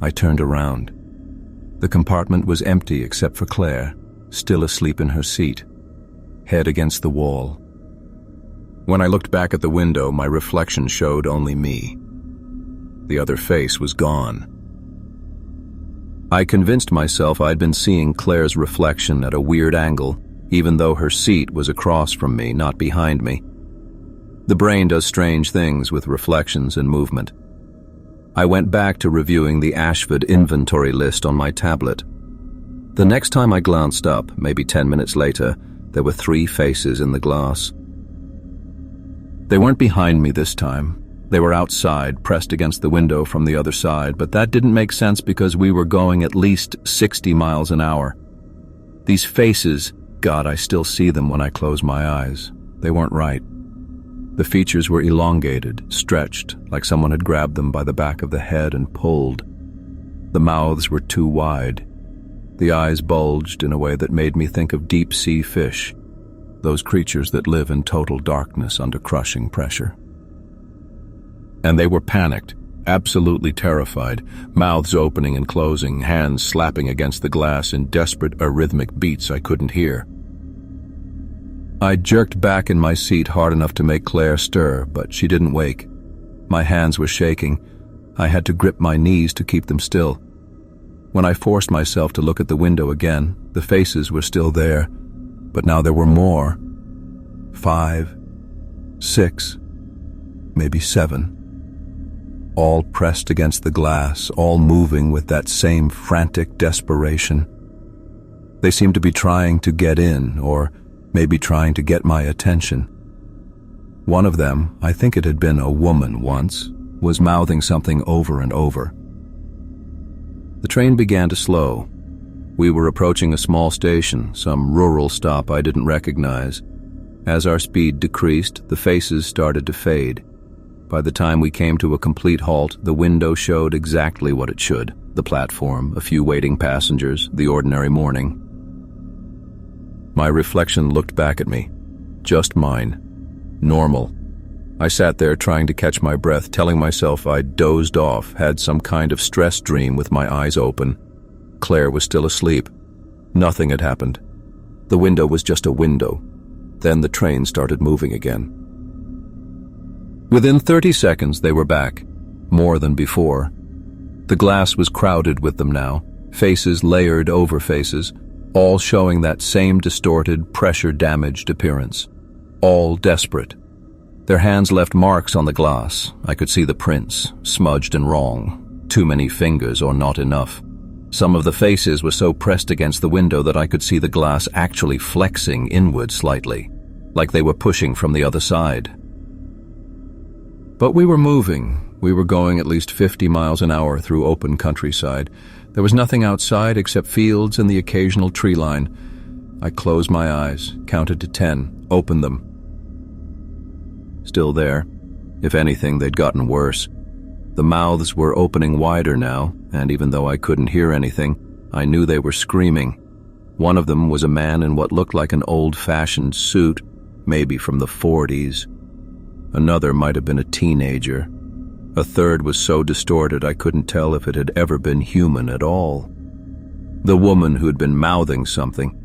I turned around. The compartment was empty except for Claire, still asleep in her seat, head against the wall. When I looked back at the window, my reflection showed only me. The other face was gone. I convinced myself I'd been seeing Claire's reflection at a weird angle, even though her seat was across from me, not behind me. The brain does strange things with reflections and movement. I went back to reviewing the Ashford inventory list on my tablet. The next time I glanced up, maybe 10 minutes later, there were 3 faces in the glass. They weren't behind me this time. They were outside, pressed against the window from the other side, but that didn't make sense because we were going at least 60 miles an hour. These faces, God, I still see them when I close my eyes. They weren't right. The features were elongated, stretched, like someone had grabbed them by the back of the head and pulled. The mouths were too wide. The eyes bulged in a way that made me think of deep-sea fish, those creatures that live in total darkness under crushing pressure. And they were panicked, absolutely terrified, mouths opening and closing, hands slapping against the glass in desperate arrhythmic beats I couldn't hear. I jerked back in my seat hard enough to make Claire stir, but she didn't wake. My hands were shaking. I had to grip my knees to keep them still. When I forced myself to look at the window again, the faces were still there, but now there were more. 5, 6, maybe 7. All pressed against the glass, all moving with that same frantic desperation. They seemed to be trying to get in, or maybe trying to get my attention. One of them, I think it had been a woman once, was mouthing something over and over. The train began to slow. We were approaching a small station, some rural stop I didn't recognize. As our speed decreased, the faces started to fade. By the time we came to a complete halt, the window showed exactly what it should. The platform, a few waiting passengers, the ordinary morning. My reflection looked back at me. Just mine. Normal. I sat there trying to catch my breath, telling myself I'd dozed off, had some kind of stress dream with my eyes open. Claire was still asleep. Nothing had happened. The window was just a window. Then the train started moving again. Within 30 seconds, they were back, more than before. The glass was crowded with them now, faces layered over faces, all showing that same distorted, pressure-damaged appearance. All desperate. Their hands left marks on the glass. I could see the prints, smudged and wrong. Too many fingers or not enough. Some of the faces were so pressed against the window that I could see the glass actually flexing inward slightly, like they were pushing from the other side. But we were moving. We were going at least 50 miles an hour through open countryside. There was nothing outside except fields and the occasional tree line. I closed my eyes, counted to 10, opened them. Still there. If anything, they'd gotten worse. The mouths were opening wider now, and even though I couldn't hear anything, I knew they were screaming. One of them was a man in what looked like an old-fashioned suit, maybe from the 40s. Another might have been a teenager. A third was so distorted I couldn't tell if it had ever been human at all. The woman who'd been mouthing something.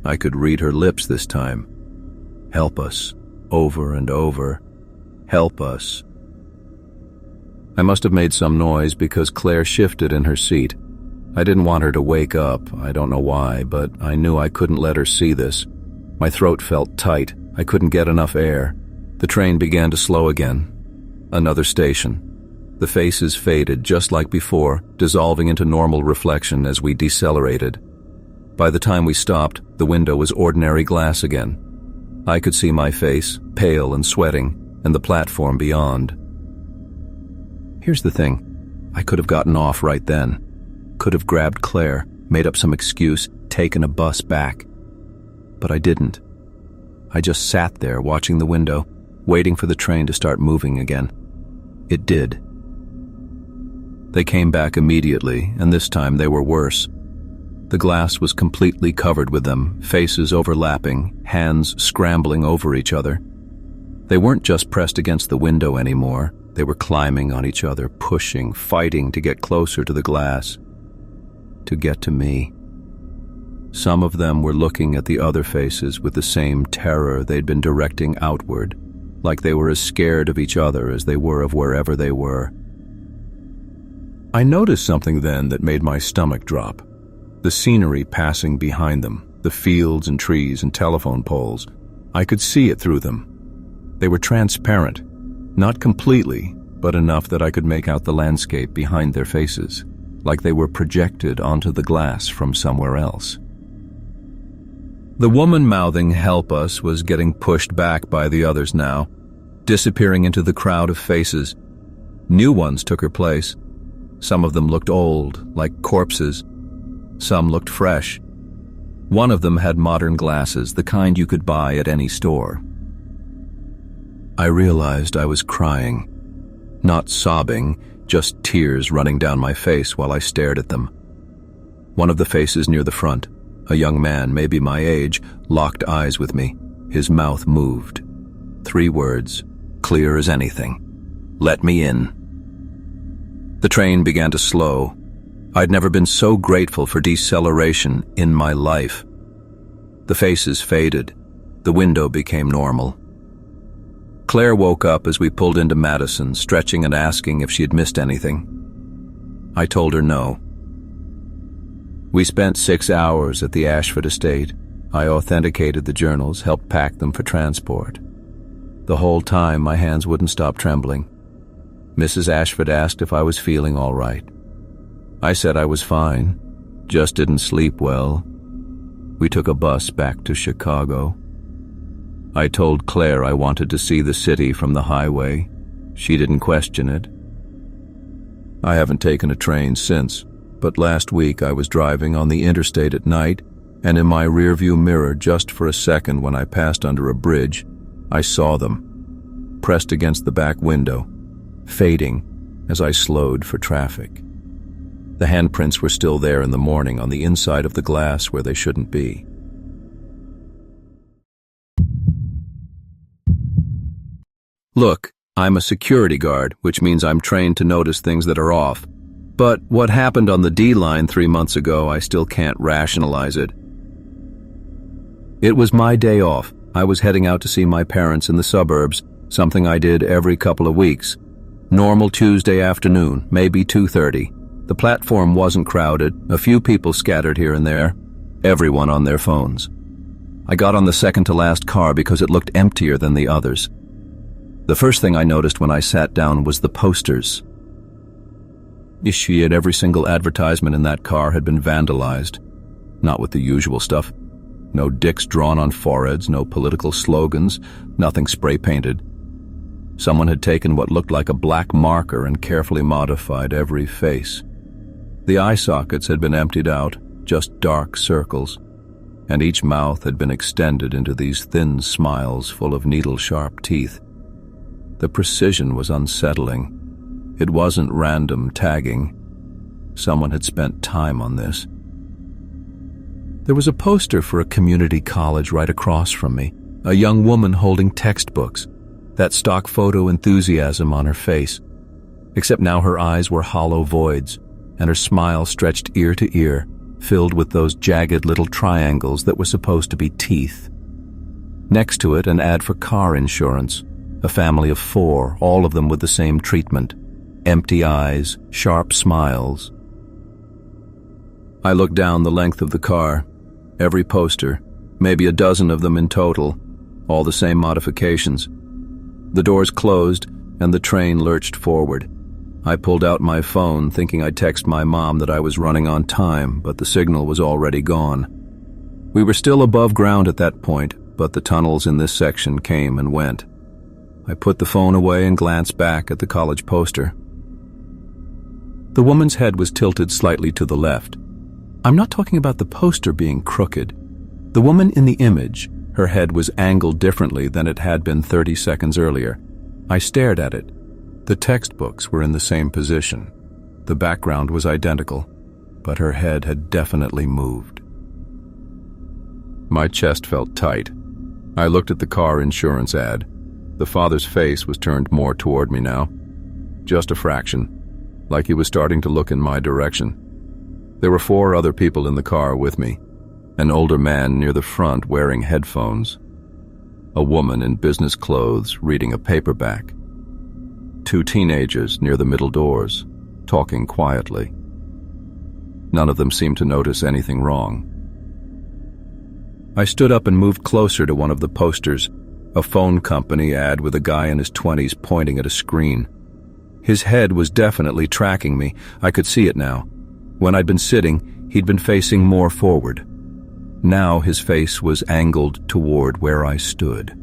I could read her lips this time. Help us. Over and over. Help us. I must have made some noise because Claire shifted in her seat. I didn't want her to wake up, I don't know why, but I knew I couldn't let her see this. My throat felt tight. I couldn't get enough air. The train began to slow again. Another station. The faces faded just like before, dissolving into normal reflection as we decelerated. By the time we stopped, the window was ordinary glass again. I could see my face, pale and sweating, and the platform beyond. Here's the thing. I could have gotten off right then. Could have grabbed Claire, made up some excuse, taken a bus back. But I didn't. I just sat there watching the window, waiting for the train to start moving again. It did. They came back immediately, and this time they were worse. The glass was completely covered with them, faces overlapping, hands scrambling over each other. They weren't just pressed against the window anymore. They were climbing on each other, pushing, fighting to get closer to the glass, to get to me. Some of them were looking at the other faces with the same terror they'd been directing outward, like they were as scared of each other as they were of wherever they were. I noticed something then that made my stomach drop. The scenery passing behind them, the fields and trees and telephone poles. I could see it through them. They were transparent, not completely, but enough that I could make out the landscape behind their faces, like they were projected onto the glass from somewhere else. The woman mouthing "help us" was getting pushed back by the others now, disappearing into the crowd of faces. New ones took her place. Some of them looked old, like corpses. Some looked fresh. One of them had modern glasses, the kind you could buy at any store. I realized I was crying. Not sobbing, just tears running down my face while I stared at them. One of the faces near the front, a young man, maybe my age, locked eyes with me. His mouth moved. 3 words, clear as anything. "Let me in." The train began to slow. I'd never been so grateful for deceleration in my life. The faces faded. The window became normal. Claire woke up as we pulled into Madison, stretching and asking if she had missed anything. I told her no. We spent 6 hours at the Ashford estate. I authenticated the journals, helped pack them for transport. The whole time, my hands wouldn't stop trembling. Mrs. Ashford asked if I was feeling all right. I said I was fine, just didn't sleep well. We took a bus back to Chicago. I told Claire I wanted to see the city from the highway. She didn't question it. I haven't taken a train since, but last week I was driving on the interstate at night, and in my rearview mirror, just for a second when I passed under a bridge, I saw them, pressed against the back window, fading as I slowed for traffic. The handprints were still there in the morning on the inside of the glass where they shouldn't be. Look, I'm a security guard, which means I'm trained to notice things that are off. But what happened on the D line 3 months ago, I still can't rationalize it. It was my day off. I was heading out to see my parents in the suburbs, something I did every couple of weeks. Normal Tuesday afternoon, maybe 2:30. The platform wasn't crowded, a few people scattered here and there, everyone on their phones. I got on the second-to-last car because it looked emptier than the others. The first thing I noticed when I sat down was the posters. Every single advertisement in that car had been vandalized. Not with the usual stuff. No dicks drawn on foreheads, no political slogans, nothing spray-painted. Someone had taken what looked like a black marker and carefully modified every face. The eye sockets had been emptied out, just dark circles, and each mouth had been extended into these thin smiles full of needle-sharp teeth. The precision was unsettling. It wasn't random tagging. Someone had spent time on this. There was a poster for a community college right across from me, a young woman holding textbooks, that stock photo enthusiasm on her face, except now her eyes were hollow voids, and her smile stretched ear to ear, filled with those jagged little triangles that were supposed to be teeth. Next to it, an ad for car insurance, a family of 4, all of them with the same treatment, empty eyes, sharp smiles. I looked down the length of the car. Every poster, maybe a dozen of them in total, all the same modifications. The doors closed, and the train lurched forward. I pulled out my phone, thinking I'd text my mom that I was running on time, but the signal was already gone. We were still above ground at that point, but the tunnels in this section came and went. I put the phone away and glanced back at the college poster. The woman's head was tilted slightly to the left. I'm not talking about the poster being crooked. The woman in the image, her head was angled differently than it had been 30 seconds earlier. I stared at it. The textbooks were in the same position. The background was identical, but her head had definitely moved. My chest felt tight. I looked at the car insurance ad. The father's face was turned more toward me now. Just a fraction, like he was starting to look in my direction. There were 4 other people in the car with me. An older man near the front wearing headphones. A woman in business clothes reading a paperback. 2 teenagers near the middle doors, talking quietly. None of them seemed to notice anything wrong. I stood up and moved closer to one of the posters, a phone company ad with a guy in his 20s pointing at a screen. His head was definitely tracking me. I could see it now. When I'd been sitting, he'd been facing more forward. Now his face was angled toward where I stood.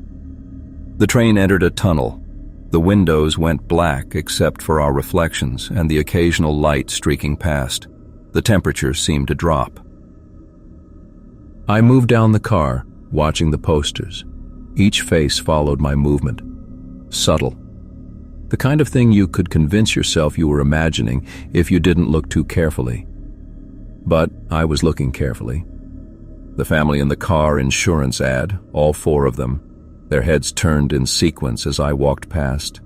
The train entered a tunnel. The windows went black except for our reflections and the occasional light streaking past. The temperature seemed to drop. I moved down the car, watching the posters. Each face followed my movement. Subtle. The kind of thing you could convince yourself you were imagining if you didn't look too carefully. But I was looking carefully. The family in the car insurance ad, all 4 of them, their heads turned in sequence as I walked past.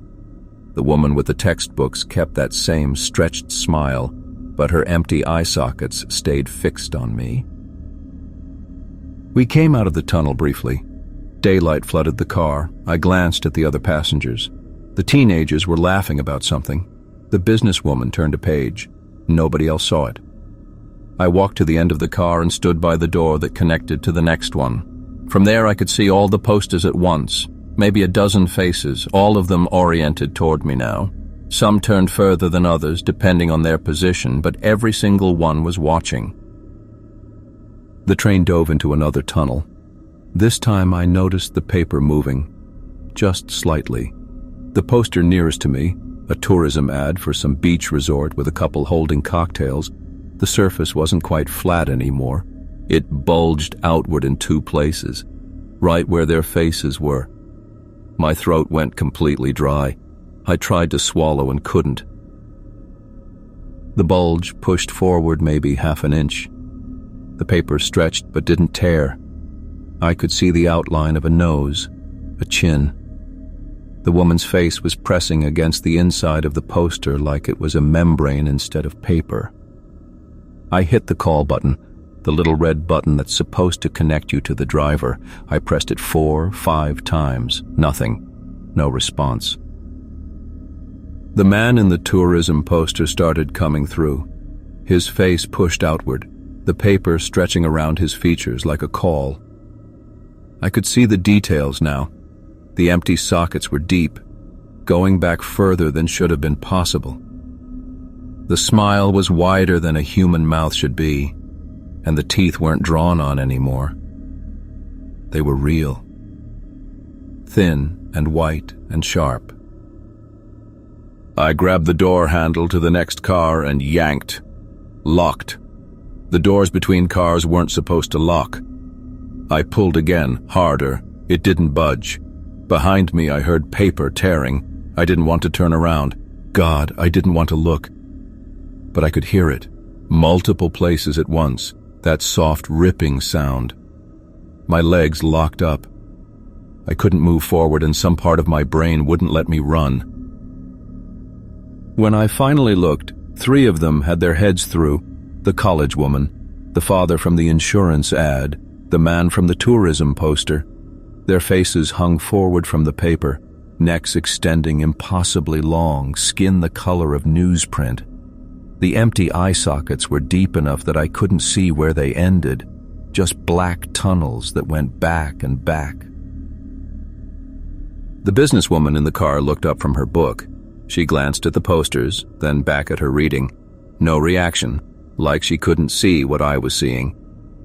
The woman with the textbooks kept that same stretched smile, but her empty eye sockets stayed fixed on me. We came out of the tunnel briefly. Daylight flooded the car. I glanced at the other passengers. The teenagers were laughing about something. The businesswoman turned a page. Nobody else saw it. I walked to the end of the car and stood by the door that connected to the next one. From there I could see all the posters at once, maybe a dozen faces, all of them oriented toward me now. Some turned further than others, depending on their position, but every single one was watching. The train dove into another tunnel. This time I noticed the paper moving, just slightly. The poster nearest to me, a tourism ad for some beach resort with a couple holding cocktails, the surface wasn't quite flat anymore. It bulged outward in 2 places, right where their faces were. My throat went completely dry. I tried to swallow and couldn't. The bulge pushed forward maybe half an inch. The paper stretched but didn't tear. I could see the outline of a nose, a chin. The woman's face was pressing against the inside of the poster like it was a membrane instead of paper. I hit the call button, the little red button that's supposed to connect you to the driver. I pressed it 4, 5 times. Nothing. No response. The man in the tourism poster started coming through. His face pushed outward, the paper stretching around his features like a caul. I could see the details now. The empty sockets were deep, going back further than should have been possible. The smile was wider than a human mouth should be, and the teeth weren't drawn on anymore. They were real. Thin and white and sharp. I grabbed the door handle to the next car and yanked. Locked. The doors between cars weren't supposed to lock. I pulled again, harder. It didn't budge. Behind me I heard paper tearing. I didn't want to turn around. God, I didn't want to look. But I could hear it. Multiple places at once. That soft ripping sound. My legs locked up. I couldn't move forward and some part of my brain wouldn't let me run. When I finally looked, 3 of them had their heads through. The college woman, the father from the insurance ad, the man from the tourism poster. Their faces hung forward from the paper, necks extending impossibly long, skin the color of newsprint. The empty eye sockets were deep enough that I couldn't see where they ended, just black tunnels that went back and back. The businesswoman in the car looked up from her book. She glanced at the posters, then back at her reading. No reaction, like she couldn't see what I was seeing.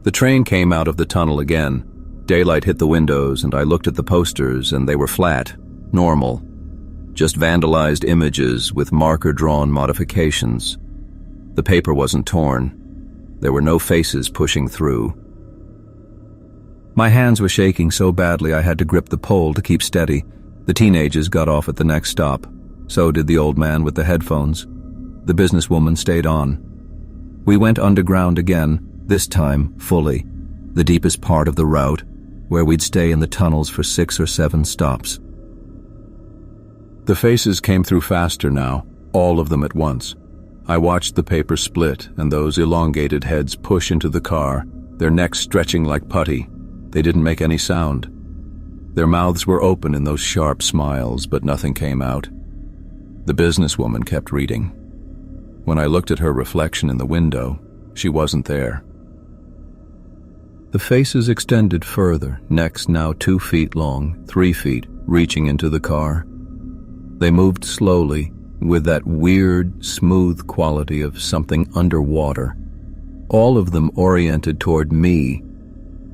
The train came out of the tunnel again. Daylight hit the windows, and I looked at the posters, and they were flat, normal. Just vandalized images with marker-drawn modifications. The paper wasn't torn. There were no faces pushing through. My hands were shaking so badly I had to grip the pole to keep steady. The teenagers got off at the next stop. So did the old man with the headphones. The businesswoman stayed on. We went underground again, this time fully, the deepest part of the route, where we'd stay in the tunnels for 6 or 7 stops. The faces came through faster now, all of them at once. I watched the paper split and those elongated heads push into the car, their necks stretching like putty. They didn't make any sound. Their mouths were open in those sharp smiles, but nothing came out. The businesswoman kept reading. When I looked at her reflection in the window, she wasn't there. The faces extended further, necks now 2 feet long, 3 feet, reaching into the car. They moved slowly, with that weird, smooth quality of something underwater. All of them oriented toward me.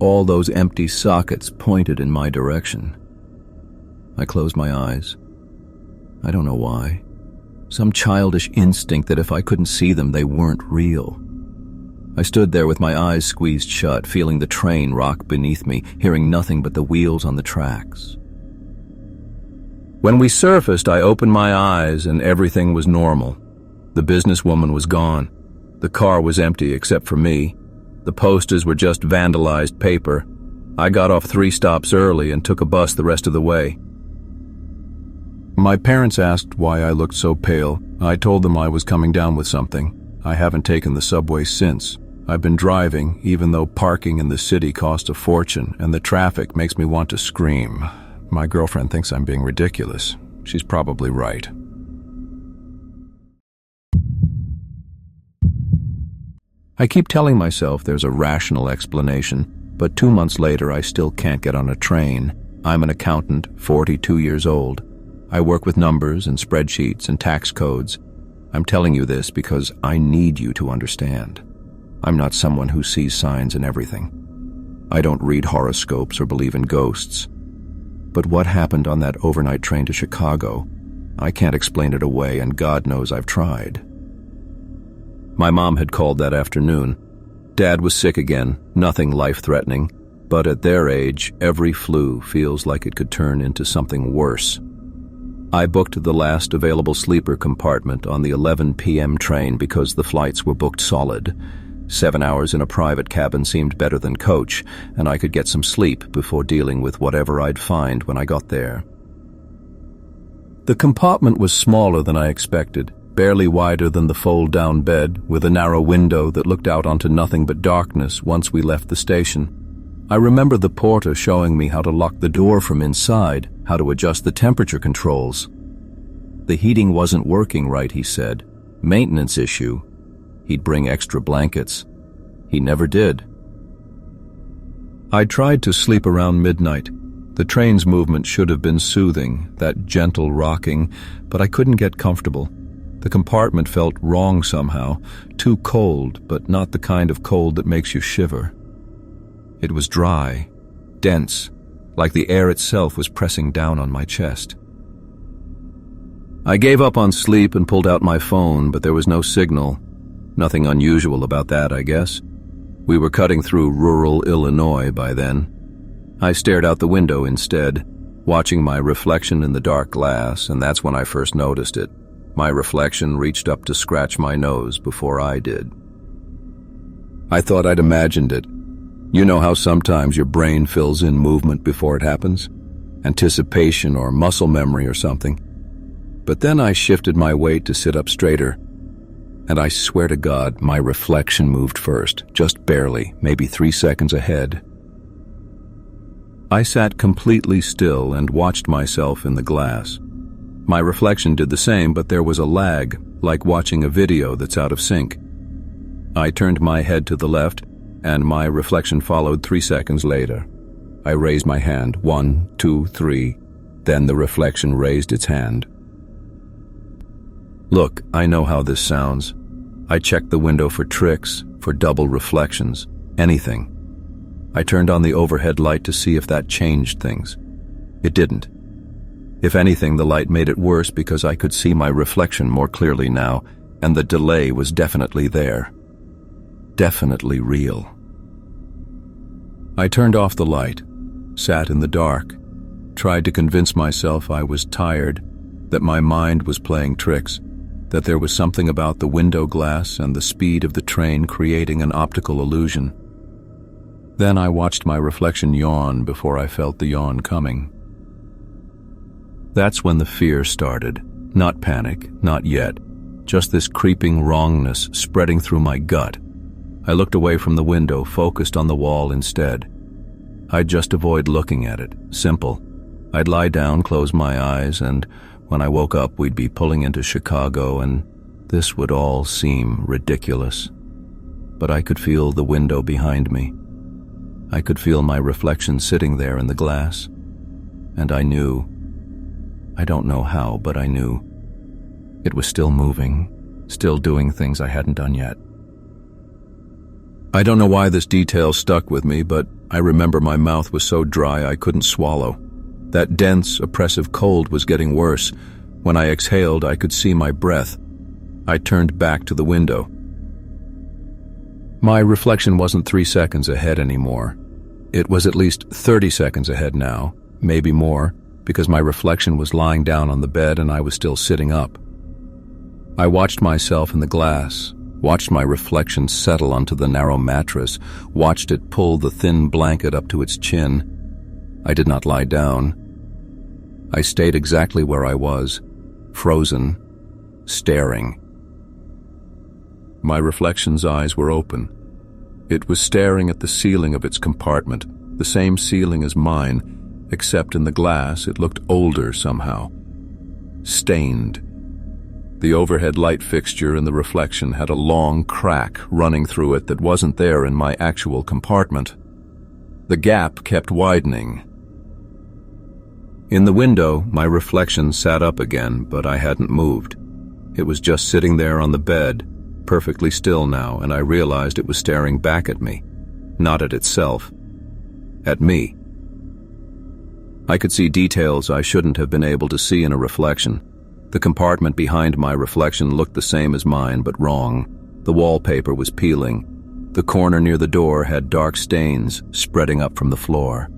All those empty sockets pointed in my direction. I closed my eyes. I don't know why. Some childish instinct that if I couldn't see them, they weren't real. I stood there with my eyes squeezed shut, feeling the train rock beneath me, hearing nothing but the wheels on the tracks. When we surfaced, I opened my eyes and everything was normal. The businesswoman was gone. The car was empty except for me. The posters were just vandalized paper. I got off 3 stops early and took a bus the rest of the way. My parents asked why I looked so pale. I told them I was coming down with something. I haven't taken the subway since. I've been driving, even though parking in the city cost a fortune, and the traffic makes me want to scream. My girlfriend thinks I'm being ridiculous. She's probably right. I keep telling myself there's a rational explanation, but 2 months later I still can't get on a train. I'm an accountant, 42 years old. I work with numbers and spreadsheets and tax codes. I'm telling you this because I need you to understand. I'm not someone who sees signs in everything. I don't read horoscopes or believe in ghosts. But what happened on that overnight train to Chicago, I can't explain it away, and God knows I've tried. My mom had called that afternoon. Dad was sick again, nothing life-threatening, but at their age, every flu feels like it could turn into something worse. I booked the last available sleeper compartment on the 11 p.m. train because the flights were booked solid. 7 hours in a private cabin seemed better than coach, and I could get some sleep before dealing with whatever I'd find when I got there. The compartment was smaller than I expected, barely wider than the fold-down bed, with a narrow window that looked out onto nothing but darkness once we left the station. I remember the porter showing me how to lock the door from inside, how to adjust the temperature controls. The heating wasn't working right, he said. Maintenance issue. He'd bring extra blankets. He never did. I tried to sleep around midnight. The train's movement should have been soothing, that gentle rocking, but I couldn't get comfortable. The compartment felt wrong somehow, too cold, but not the kind of cold that makes you shiver. It was dry, dense, like the air itself was pressing down on my chest. I gave up on sleep and pulled out my phone, but there was no signal. Nothing unusual about that, I guess. We were cutting through rural Illinois by then. I stared out the window instead, watching my reflection in the dark glass, and that's when I first noticed it. My reflection reached up to scratch my nose before I did. I thought I'd imagined it. You know how sometimes your brain fills in movement before it happens? Anticipation or muscle memory or something. But then I shifted my weight to sit up straighter, and I swear to God, my reflection moved first, just barely, maybe 3 seconds ahead. I sat completely still and watched myself in the glass. My reflection did the same, but there was a lag, like watching a video that's out of sync. I turned my head to the left, and my reflection followed 3 seconds later. I raised my hand, 1, 2, 3. Then the reflection raised its hand. Look, I know how this sounds. I checked the window for tricks, for double reflections, anything. I turned on the overhead light to see if that changed things. It didn't. If anything, the light made it worse because I could see my reflection more clearly now, and the delay was definitely there. Definitely real. I turned off the light, sat in the dark, tried to convince myself I was tired, that my mind was playing tricks, that there was something about the window glass and the speed of the train creating an optical illusion. Then I watched my reflection yawn before I felt the yawn coming. That's when the fear started. Not panic, not yet. Just this creeping wrongness spreading through my gut. I looked away from the window, focused on the wall instead. I'd just avoid looking at it. Simple. I'd lie down, close my eyes, and when I woke up we'd be pulling into Chicago, and this would all seem ridiculous. But I could feel the window behind me. I could feel my reflection sitting there in the glass. And I knew, I don't know how, but I knew it was still moving, still doing things I hadn't done yet. I don't know why this detail stuck with me, but I remember my mouth was so dry I couldn't swallow. That dense, oppressive cold was getting worse. When I exhaled, I could see my breath. I turned back to the window. My reflection wasn't 3 seconds ahead anymore. It was at least 30 seconds ahead now, maybe more, because my reflection was lying down on the bed and I was still sitting up. I watched myself in the glass, watched my reflection settle onto the narrow mattress, watched it pull the thin blanket up to its chin. I did not lie down. I stayed exactly where I was, frozen, staring. My reflection's eyes were open. It was staring at the ceiling of its compartment, the same ceiling as mine, except in the glass it looked older somehow. Stained. The overhead light fixture in the reflection had a long crack running through it that wasn't there in my actual compartment. The gap kept widening. In the window, my reflection sat up again, but I hadn't moved. It was just sitting there on the bed, perfectly still now, and I realized it was staring back at me, not at itself, at me. I could see details I shouldn't have been able to see in a reflection. The compartment behind my reflection looked the same as mine, but wrong. The wallpaper was peeling. The corner near the door had dark stains spreading up from the floor.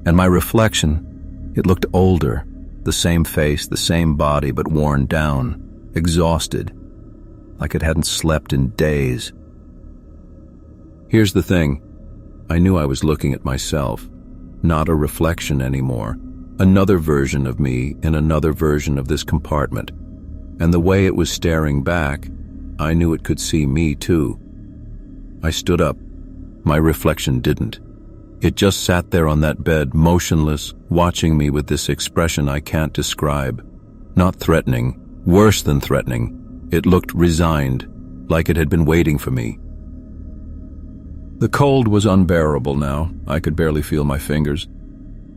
And my reflection, it looked older, the same face, the same body, but worn down, exhausted, like it hadn't slept in days. Here's the thing. I knew I was looking at myself, not a reflection anymore, another version of me in another version of this compartment. And the way it was staring back, I knew it could see me too. I stood up. My reflection didn't. It just sat there on that bed, motionless, watching me with this expression I can't describe. Not threatening, worse than threatening. It looked resigned, like it had been waiting for me. The cold was unbearable now. I could barely feel my fingers.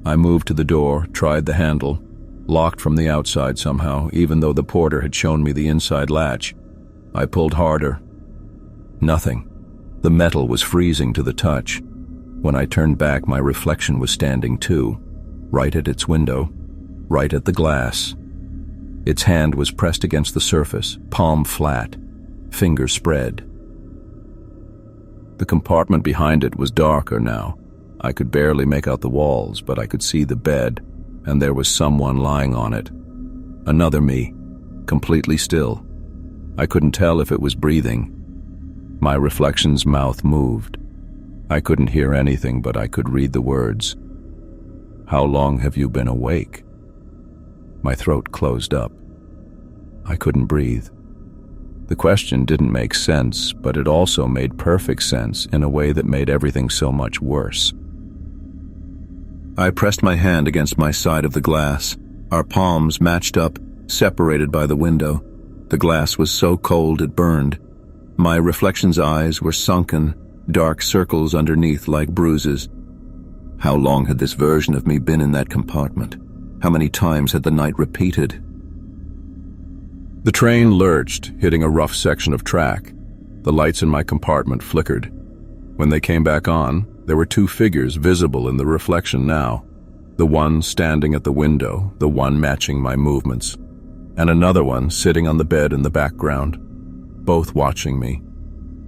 I moved to the door, tried the handle, locked from the outside somehow, even though the porter had shown me the inside latch. I pulled harder. Nothing. The metal was freezing to the touch. When I turned back, my reflection was standing too, right at its window, right at the glass. Its hand was pressed against the surface, palm flat, fingers spread. The compartment behind it was darker now. I could barely make out the walls, but I could see the bed, and there was someone lying on it. Another me, completely still. I couldn't tell if it was breathing. My reflection's mouth moved. I couldn't hear anything, but I could read the words. How long have you been awake? My throat closed up. I couldn't breathe. The question didn't make sense, but it also made perfect sense in a way that made everything so much worse. I pressed my hand against my side of the glass. Our palms matched up, separated by the window. The glass was so cold it burned. My reflection's eyes were sunken, dark circles underneath like bruises. How long had this version of me been in that compartment? How many times had the night repeated? The train lurched, hitting a rough section of track. The lights in my compartment flickered. When they came back on, there were two figures visible in the reflection now. The one standing at the window, the one matching my movements, and another one sitting on the bed in the background, both watching me.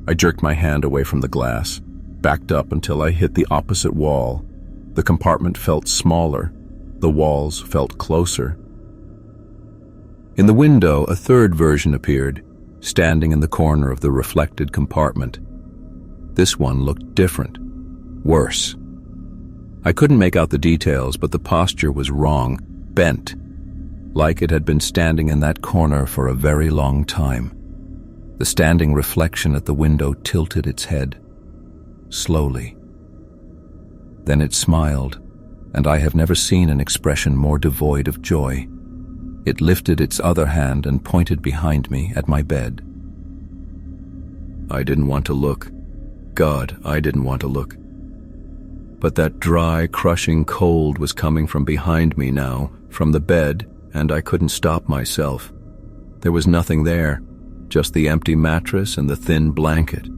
I jerked my hand away from the glass, backed up until I hit the opposite wall. The compartment felt smaller. The walls felt closer. In the window, a third version appeared, standing in the corner of the reflected compartment. This one looked different, worse. I couldn't make out the details, but the posture was wrong, bent, like it had been standing in that corner for a very long time. The standing reflection at the window tilted its head, slowly. Then it smiled, and I have never seen an expression more devoid of joy. It lifted its other hand and pointed behind me at my bed. I didn't want to look. God, I didn't want to look. But that dry, crushing cold was coming from behind me now, from the bed, and I couldn't stop myself. There was nothing there, just the empty mattress and the thin blanket.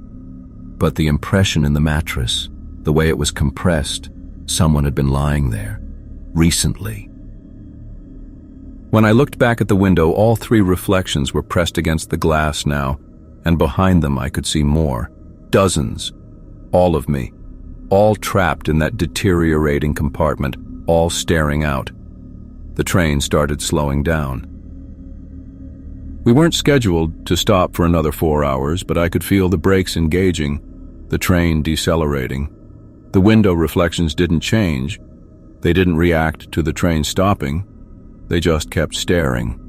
But the impression in the mattress, the way it was compressed, someone had been lying there, recently. When I looked back at the window, all three reflections were pressed against the glass now, and behind them I could see more. Dozens. All of me. All trapped in that deteriorating compartment, all staring out. The train started slowing down. We weren't scheduled to stop for another 4 hours, but I could feel the brakes engaging, the train decelerating. The window reflections didn't change. They didn't react to the train stopping. They just kept staring.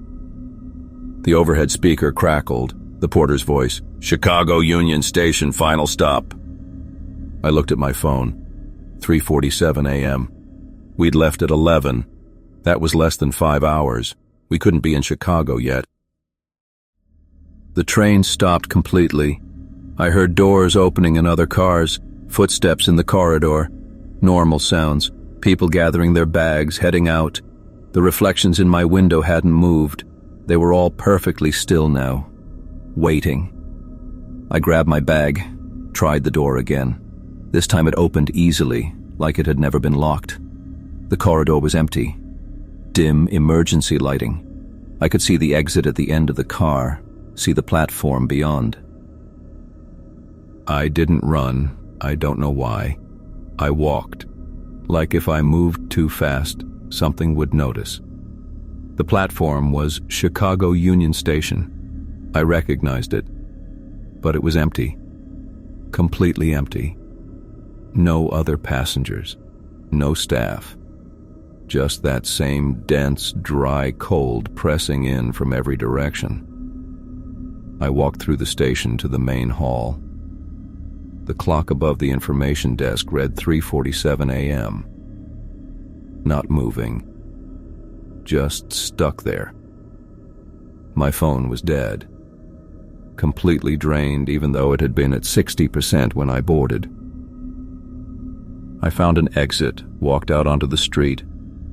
The overhead speaker crackled, the porter's voice, "Chicago Union Station, final stop." I looked at my phone. 3:47 a.m. We'd left at 11. That was less than 5 hours. We couldn't be in Chicago yet. The train stopped completely. I heard doors opening in other cars, footsteps in the corridor, normal sounds, people gathering their bags, heading out. The reflections in my window hadn't moved. They were all perfectly still now, waiting. I grabbed my bag, tried the door again. This time it opened easily, like it had never been locked. The corridor was empty. Dim emergency lighting. I could see the exit at the end of the car, see the platform beyond. I didn't run. I don't know why. I walked. Like if I moved too fast, something would notice. The platform was Chicago Union Station. I recognized it, but it was empty. Completely empty. No other passengers. No staff. Just that same dense, dry cold pressing in from every direction. I walked through the station to the main hall. The clock above the information desk read 3:47 a.m. Not moving. Just stuck there. My phone was dead. Completely drained, even though it had been at 60% when I boarded. I found an exit, walked out onto the street.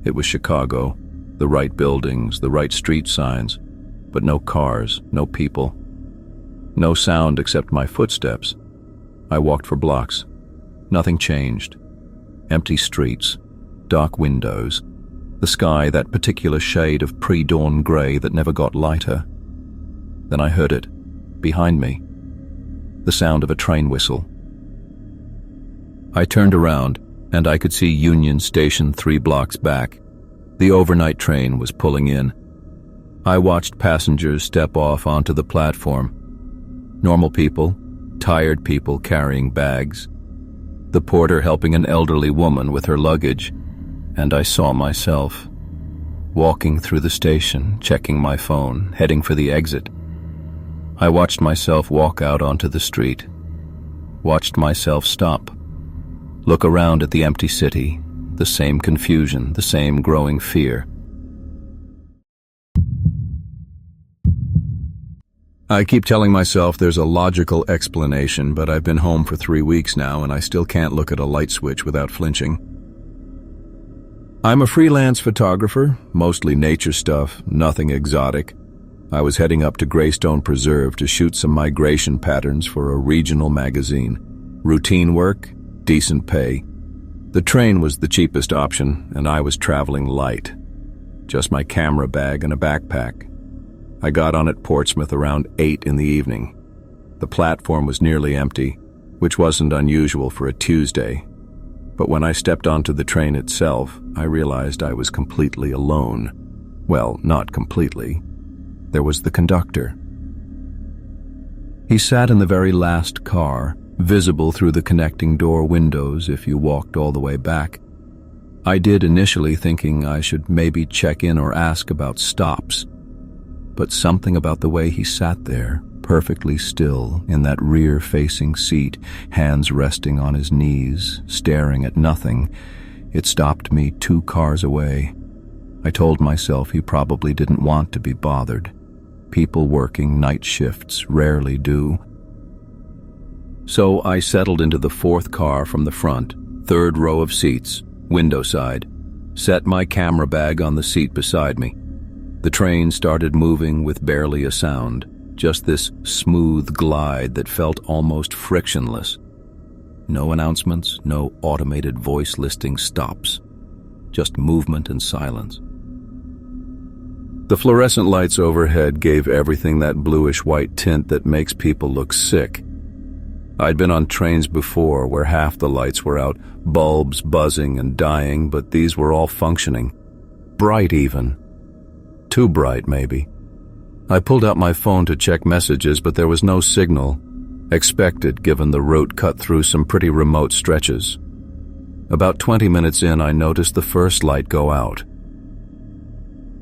It was Chicago. The right buildings, the right street signs, but no cars, no people. No sound except my footsteps. I walked for blocks. Nothing changed. Empty streets, dark windows, the sky that particular shade of pre-dawn gray that never got lighter. Then I heard it, behind me, the sound of a train whistle. I turned around, and I could see Union Station 3 blocks back. The overnight train was pulling in. I watched passengers step off onto the platform. Normal people, tired people carrying bags. The porter helping an elderly woman with her luggage. And I saw myself, walking through the station, checking my phone, heading for the exit. I watched myself walk out onto the street. Watched myself stop. Look around at the empty city, the same confusion, the same growing fear. I keep telling myself there's a logical explanation, but I've been home for 3 weeks now and I still can't look at a light switch without flinching. I'm a freelance photographer, mostly nature stuff, nothing exotic. I was heading up to Greystone Preserve to shoot some migration patterns for a regional magazine. Routine work, decent pay. The train was the cheapest option, and I was traveling light. Just my camera bag and a backpack. I got on at Portsmouth around 8 in the evening. The platform was nearly empty, which wasn't unusual for a Tuesday. But when I stepped onto the train itself, I realized I was completely alone. Well, not completely. There was the conductor. He sat in the very last car, visible through the connecting door windows if you walked all the way back. I did initially thinking I should maybe check in or ask about stops. But something about the way he sat there, perfectly still, in that rear-facing seat, hands resting on his knees, staring at nothing, it stopped me 2 cars away. I told myself he probably didn't want to be bothered. People working night shifts rarely do. So I settled into the 4th car from the front, 3rd row of seats, window side, set my camera bag on the seat beside me. The train started moving with barely a sound, just this smooth glide that felt almost frictionless. No announcements, no automated voice listing stops, just movement and silence. The fluorescent lights overhead gave everything that bluish-white tint that makes people look sick. I'd been on trains before where half the lights were out, bulbs buzzing and dying, but these were all functioning. Bright even. Too bright, maybe. I pulled out my phone to check messages, but there was no signal. Expected, given the route cut through some pretty remote stretches. About 20 minutes in, I noticed the first light go out.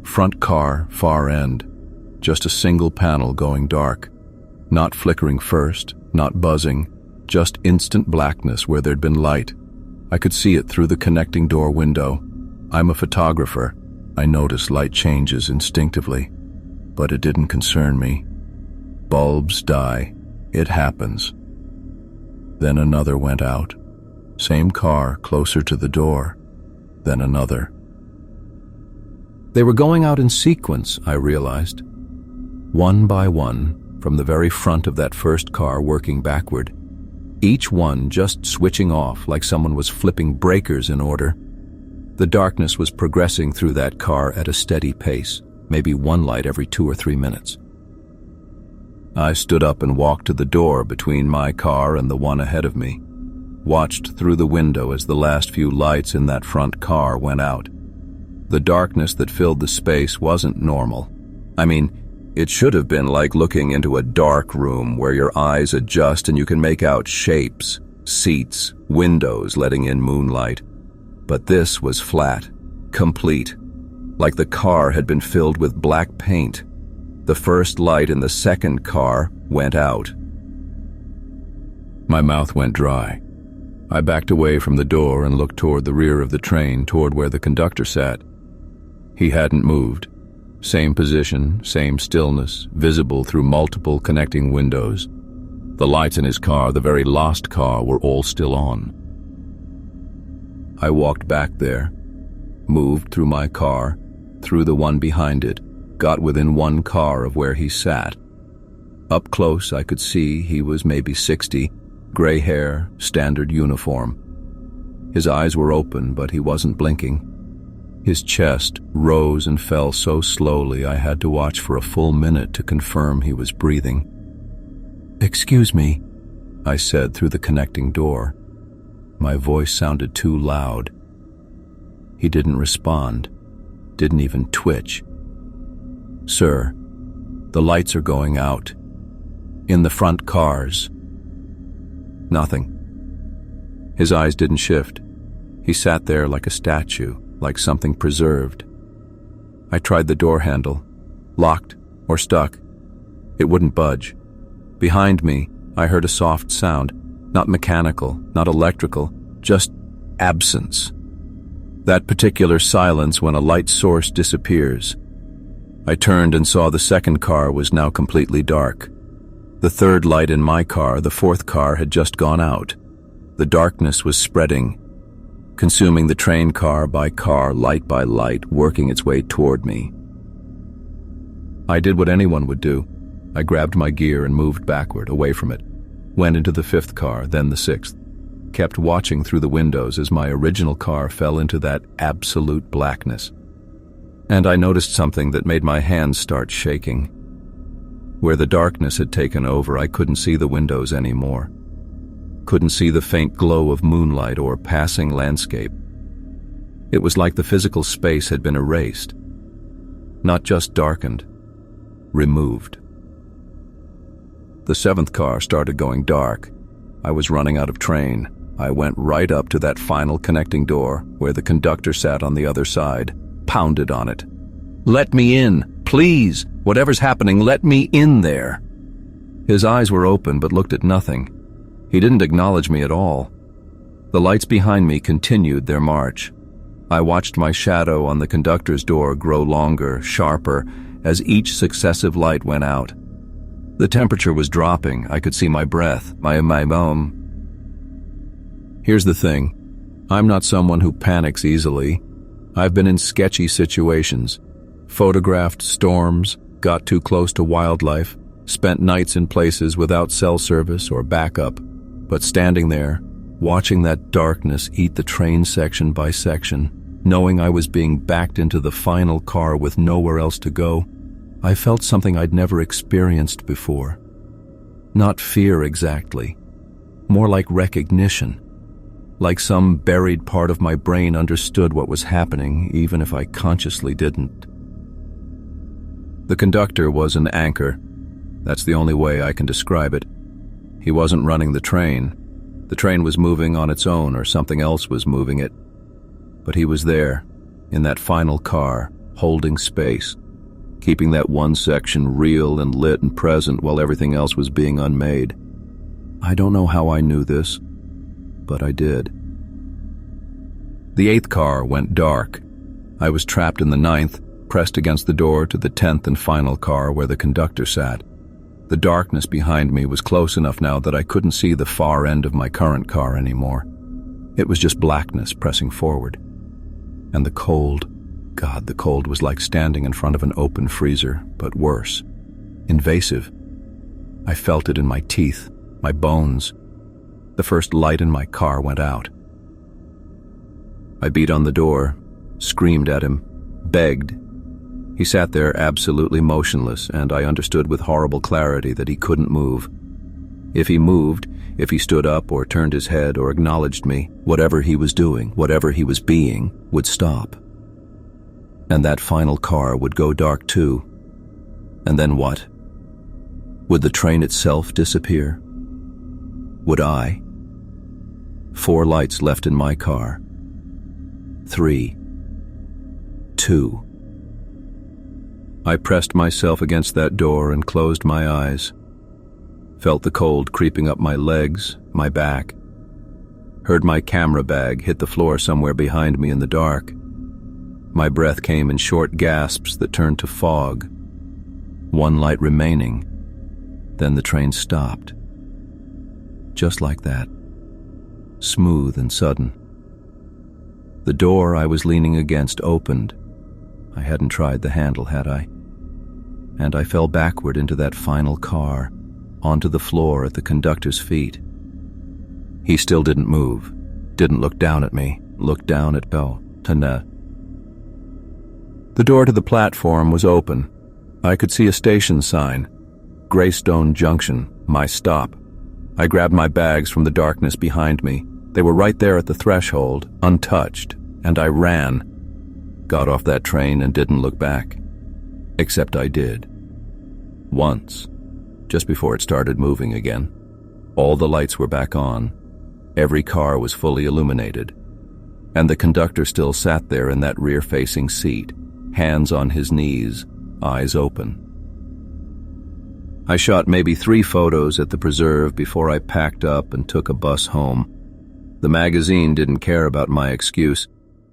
Front car, far end. Just a single panel going dark. Not flickering first, not buzzing, just instant blackness where there'd been light. I could see it through the connecting door window. I'm a photographer. I notice light changes instinctively, but it didn't concern me. Bulbs die. It happens. Then another went out. Same car, closer to the door. Then another. They were going out in sequence, I realized. One by one, from the very front of that first car working backward. Each one just switching off like someone was flipping breakers in order. The darkness was progressing through that car at a steady pace, maybe one light every 2 or 3 minutes. I stood up and walked to the door between my car and the one ahead of me, watched through the window as the last few lights in that front car went out. The darkness that filled the space wasn't normal. I mean, it should have been like looking into a dark room where your eyes adjust and you can make out shapes, seats, windows letting in moonlight. But this was flat, complete, like the car had been filled with black paint. The first light in the second car went out. My mouth went dry. I backed away from the door and looked toward the rear of the train, toward where the conductor sat. He hadn't moved. Same position, same stillness, visible through multiple connecting windows. The lights in his car, the very last car, were all still on. I walked back there, moved through my car, through the one behind it, got within 1 car of where he sat. Up close, I could see he was maybe 60, gray hair, standard uniform. His eyes were open, but he wasn't blinking. His chest rose and fell so slowly I had to watch for a full minute to confirm he was breathing. "Excuse me," I said through the connecting door. My voice sounded too loud. He didn't respond, didn't even twitch. "Sir, the lights are going out. In the front cars." Nothing. His eyes didn't shift. He sat there like a statue, like something preserved. I tried the door handle, locked or stuck. It wouldn't budge. Behind me, I heard a soft sound, not mechanical, not electrical, just absence. That particular silence when a light source disappears. I turned and saw the second car was now completely dark. The third light in my car, the fourth car, had just gone out. The darkness was spreading, consuming the train car by car, light by light, working its way toward me. I did what anyone would do. I grabbed my gear and moved backward, away from it. Went into the 5th car, then the 6th. Kept watching through the windows as my original car fell into that absolute blackness. And I noticed something that made my hands start shaking. Where the darkness had taken over, I couldn't see the windows anymore. Couldn't see the faint glow of moonlight or passing landscape. It was like the physical space had been erased. Not just darkened, removed. The 7th car started going dark. I was running out of train. I went right up to that final connecting door where the conductor sat on the other side, pounded on it. "Let me in, please! Whatever's happening, let me in there!" His eyes were open but looked at nothing. He didn't acknowledge me at all. The lights behind me continued their march. I watched my shadow on the conductor's door grow longer, sharper, as each successive light went out. The temperature was dropping. I could see my breath, my Here's the thing. I'm not someone who panics easily. I've been in sketchy situations. Photographed storms, got too close to wildlife, spent nights in places without cell service or backup. But standing there, watching that darkness eat the train section by section, knowing I was being backed into the final car with nowhere else to go, I felt something I'd never experienced before. Not fear exactly, more like recognition. Like some buried part of my brain understood what was happening, even if I consciously didn't. The conductor was an anchor. That's the only way I can describe it. He wasn't running the train. The train was moving on its own, or something else was moving it. But he was there, in that final car, holding space, keeping that one section real and lit and present while everything else was being unmade. I don't know how I knew this, but I did. The 8th car went dark. I was trapped in the 9th, pressed against the door to the 10th and final car where the conductor sat. The darkness behind me was close enough now that I couldn't see the far end of my current car anymore. It was just blackness pressing forward. And the cold, God, the cold was like standing in front of an open freezer, but worse. Invasive. I felt it in my teeth, my bones. The first light in my car went out. I beat on the door, screamed at him, begged. He sat there absolutely motionless, and I understood with horrible clarity that he couldn't move. If he moved, if he stood up or turned his head or acknowledged me, whatever he was doing, whatever he was being, would stop. And that final car would go dark too. And then what? Would the train itself disappear? Would I? 4 lights left in my car. 3. 2. I pressed myself against that door and closed my eyes. Felt the cold creeping up my legs, my back. Heard my camera bag hit the floor somewhere behind me in the dark. My breath came in short gasps that turned to fog. 1 light remaining. Then the train stopped. Just like that. Smooth and sudden. The door I was leaning against opened. I hadn't tried the handle, had I? And I fell backward into that final car, onto the floor at the conductor's feet. He still didn't move, didn't look down at me, looked down at Tana. The door to the platform was open. I could see a station sign, Greystone Junction, my stop. I grabbed my bags from the darkness behind me. They were right there at the threshold, untouched, and I ran. Got off that train and didn't look back. Except I did. Once, just before it started moving again. All the lights were back on. Every car was fully illuminated. And the conductor still sat there in that rear-facing seat, hands on his knees, eyes open. I shot maybe 3 photos at the preserve before I packed up and took a bus home. The magazine didn't care about my excuse.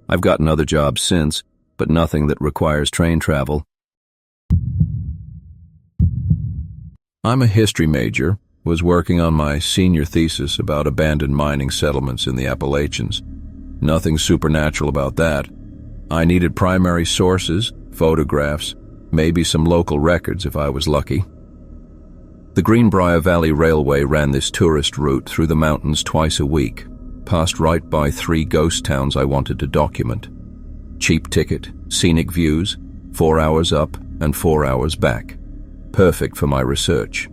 I've gotten other jobs since, but nothing that requires train travel. I'm a history major, was working on my senior thesis about abandoned mining settlements in the Appalachians. Nothing supernatural about that. I needed primary sources, photographs, Maybe some local records if I was lucky. The Greenbrier Valley Railway ran this tourist route through the mountains twice a week, passed right by 3 ghost towns I wanted to document. Cheap ticket, scenic views, 4 hours up and 4 hours back. Perfect for my research.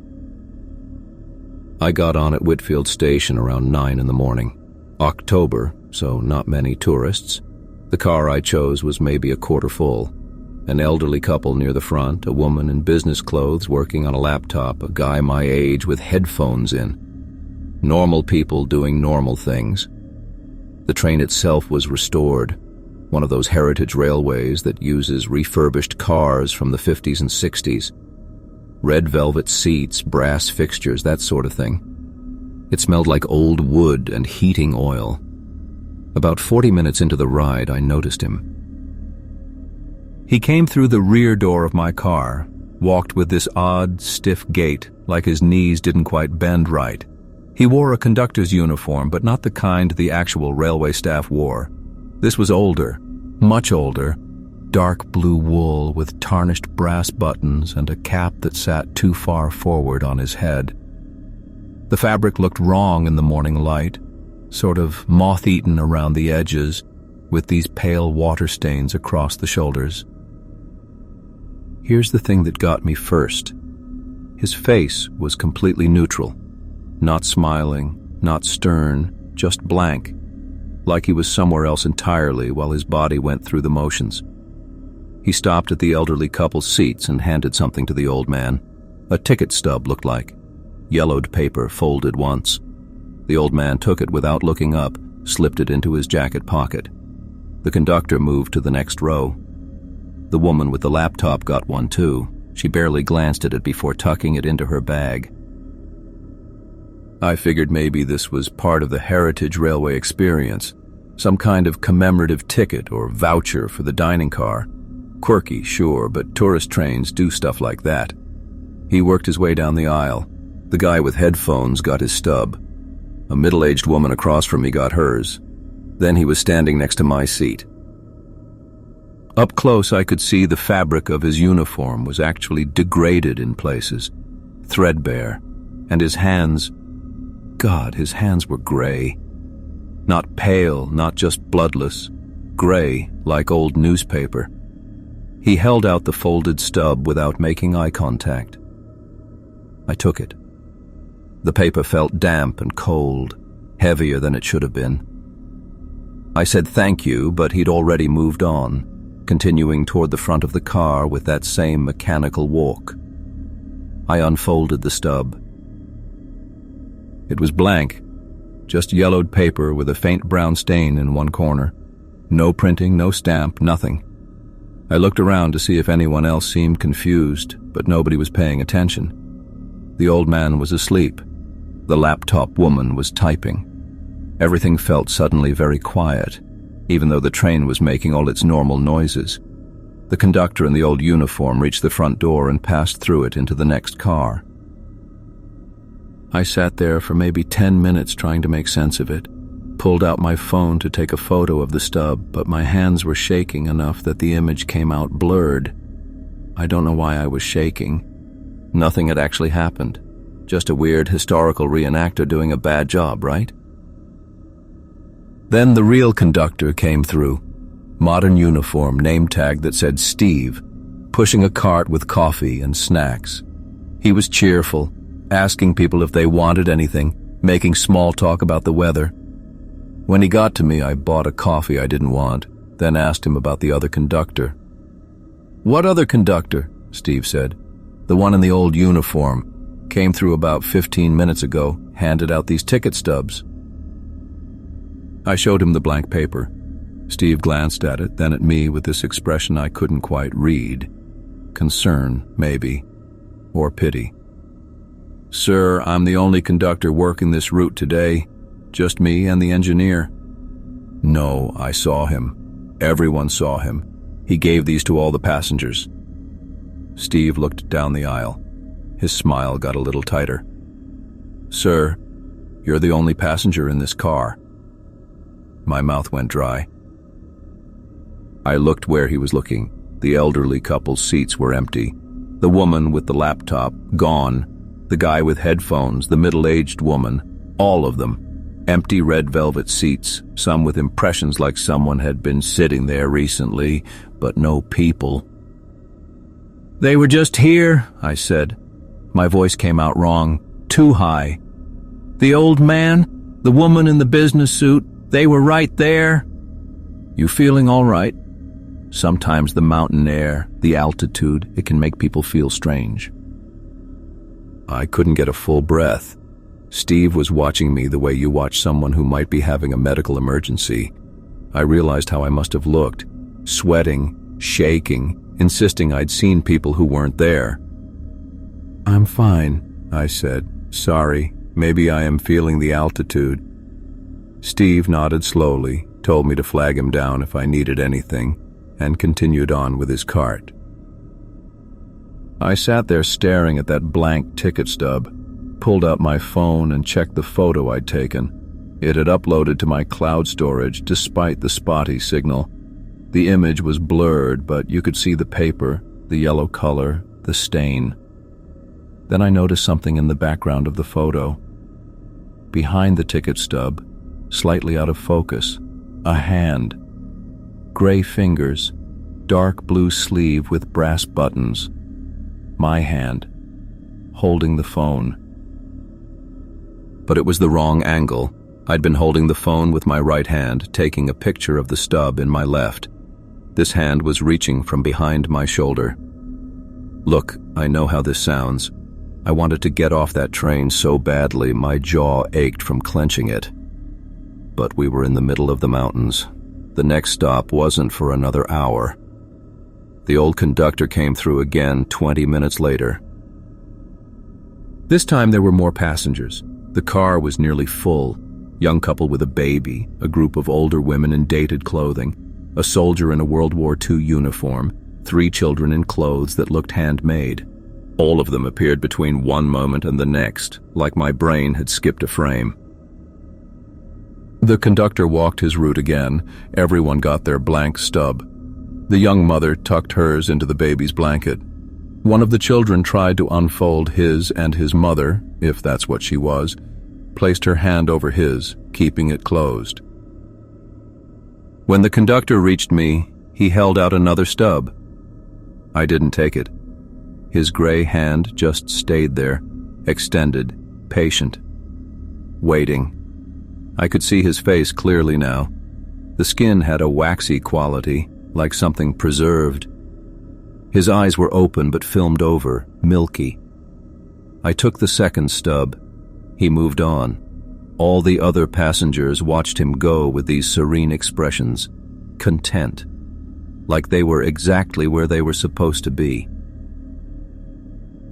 I got on at Whitfield Station around 9 in the morning. October, so not many tourists. The car I chose was maybe a quarter full. An elderly couple near the front, a woman in business clothes working on a laptop, a guy my age with headphones in. Normal people doing normal things. The train itself was restored, one of those heritage railways that uses refurbished cars from the 50s and 60s. Red velvet seats, brass fixtures, that sort of thing. It smelled like old wood and heating oil. About 40 minutes into the ride, I noticed him. He came through the rear door of my car, walked with this odd, stiff gait, like his knees didn't quite bend right. He wore a conductor's uniform, but not the kind the actual railway staff wore. This was older, much older, dark blue wool with tarnished brass buttons and a cap that sat too far forward on his head. The fabric looked wrong in the morning light, sort of moth-eaten around the edges, with these pale water stains across the shoulders. Here's the thing that got me first. His face was completely neutral. Not smiling, not stern, just blank, like he was somewhere else entirely while his body went through the motions. He stopped at the elderly couple's seats and handed something to the old man. A ticket stub looked like. Yellowed paper folded once. The old man took it without looking up, slipped it into his jacket pocket. The conductor moved to the next row. The woman with the laptop got one too. She barely glanced at it before tucking it into her bag. I figured maybe this was part of the Heritage Railway experience, some kind of commemorative ticket or voucher for the dining car. Quirky, sure, but tourist trains do stuff like that. He worked his way down the aisle. The guy with headphones got his stub. A middle-aged woman across from me got hers. Then he was standing next to my seat. Up close, I could see the fabric of his uniform was actually degraded in places, threadbare, and his hands, God, his hands were gray. Not pale, not just bloodless, gray like old newspaper. He held out the folded stub without making eye contact. I took it. The paper felt damp and cold, heavier than it should have been. I said thank you, but he'd already moved on, continuing toward the front of the car with that same mechanical walk. I unfolded the stub. It was blank, just yellowed paper with a faint brown stain in one corner. No printing, no stamp, nothing. I looked around to see if anyone else seemed confused, but nobody was paying attention. The old man was asleep. The laptop woman was typing. Everything felt suddenly very quiet, even though the train was making all its normal noises. The conductor in the old uniform reached the front door and passed through it into the next car. I sat there for maybe 10 minutes trying to make sense of it, pulled out my phone to take a photo of the stub, but my hands were shaking enough that the image came out blurred. I don't know why I was shaking. Nothing had actually happened. Just a weird historical reenactor doing a bad job, right? Then the real conductor came through. Modern uniform, name tag that said Steve, pushing a cart with coffee and snacks. He was cheerful, asking people if they wanted anything, making small talk about the weather. When he got to me, I bought a coffee I didn't want, then asked him about the other conductor. "What other conductor?" Steve said. "The one in the old uniform. Came through about 15 minutes ago, handed out these ticket stubs." I showed him the blank paper. Steve glanced at it, then at me with this expression I couldn't quite read. Concern, maybe, or pity. "Sir, I'm the only conductor working this route today. Just me and the engineer." "No, I saw him. Everyone saw him. He gave these to all the passengers." Steve looked down the aisle. His smile got a little tighter. "Sir, you're the only passenger in this car." My mouth went dry. I looked where he was looking. The elderly couple's seats were empty. The woman with the laptop, gone. The guy with headphones, the middle-aged woman, all of them. Empty red velvet seats, some with impressions like someone had been sitting there recently, but no people. "They were just here," I said. My voice came out wrong, too high. "The old man, the woman in the business suit, they were right there." "You feeling all right?" Sometimes the mountain air, the altitude, it can make people feel strange. I couldn't get a full breath. Steve was watching me the way you watch someone who might be having a medical emergency. I realized how I must have looked, sweating, shaking, insisting I'd seen people who weren't there. "I'm fine," I said. "Sorry, maybe I am feeling the altitude." Steve nodded slowly, told me to flag him down if I needed anything, and continued on with his cart. I sat there staring at that blank ticket stub, pulled out my phone and checked the photo I'd taken. It had uploaded to my cloud storage despite the spotty signal. The image was blurred, but you could see the paper, the yellow color, the stain. Then I noticed something in the background of the photo. Behind the ticket stub, slightly out of focus, a hand. Gray fingers, dark blue sleeve with brass buttons. My hand, holding the phone. But it was the wrong angle. I'd been holding the phone with my right hand, taking a picture of the stub in my left. This hand was reaching from behind my shoulder. Look, I know how this sounds. I wanted to get off that train so badly my jaw ached from clenching it. But we were in the middle of the mountains. The next stop wasn't for another hour. The old conductor came through again 20 minutes later. This time there were more passengers. The car was nearly full. Young couple with a baby, a group of older women in dated clothing, a soldier in a World War II uniform, 3 children in clothes that looked handmade. All of them appeared between one moment and the next, like my brain had skipped a frame. The conductor walked his route again. Everyone got their blank stub. The young mother tucked hers into the baby's blanket. One of the children tried to unfold his, and his mother, if that's what she was, placed her hand over his, keeping it closed. When the conductor reached me, he held out another stub. I didn't take it. His gray hand just stayed there, extended, patient, waiting. I could see his face clearly now. The skin had a waxy quality, like something preserved. His eyes were open but filmed over, milky. I took the second stub. He moved on. All the other passengers watched him go with these serene expressions, content, like they were exactly where they were supposed to be.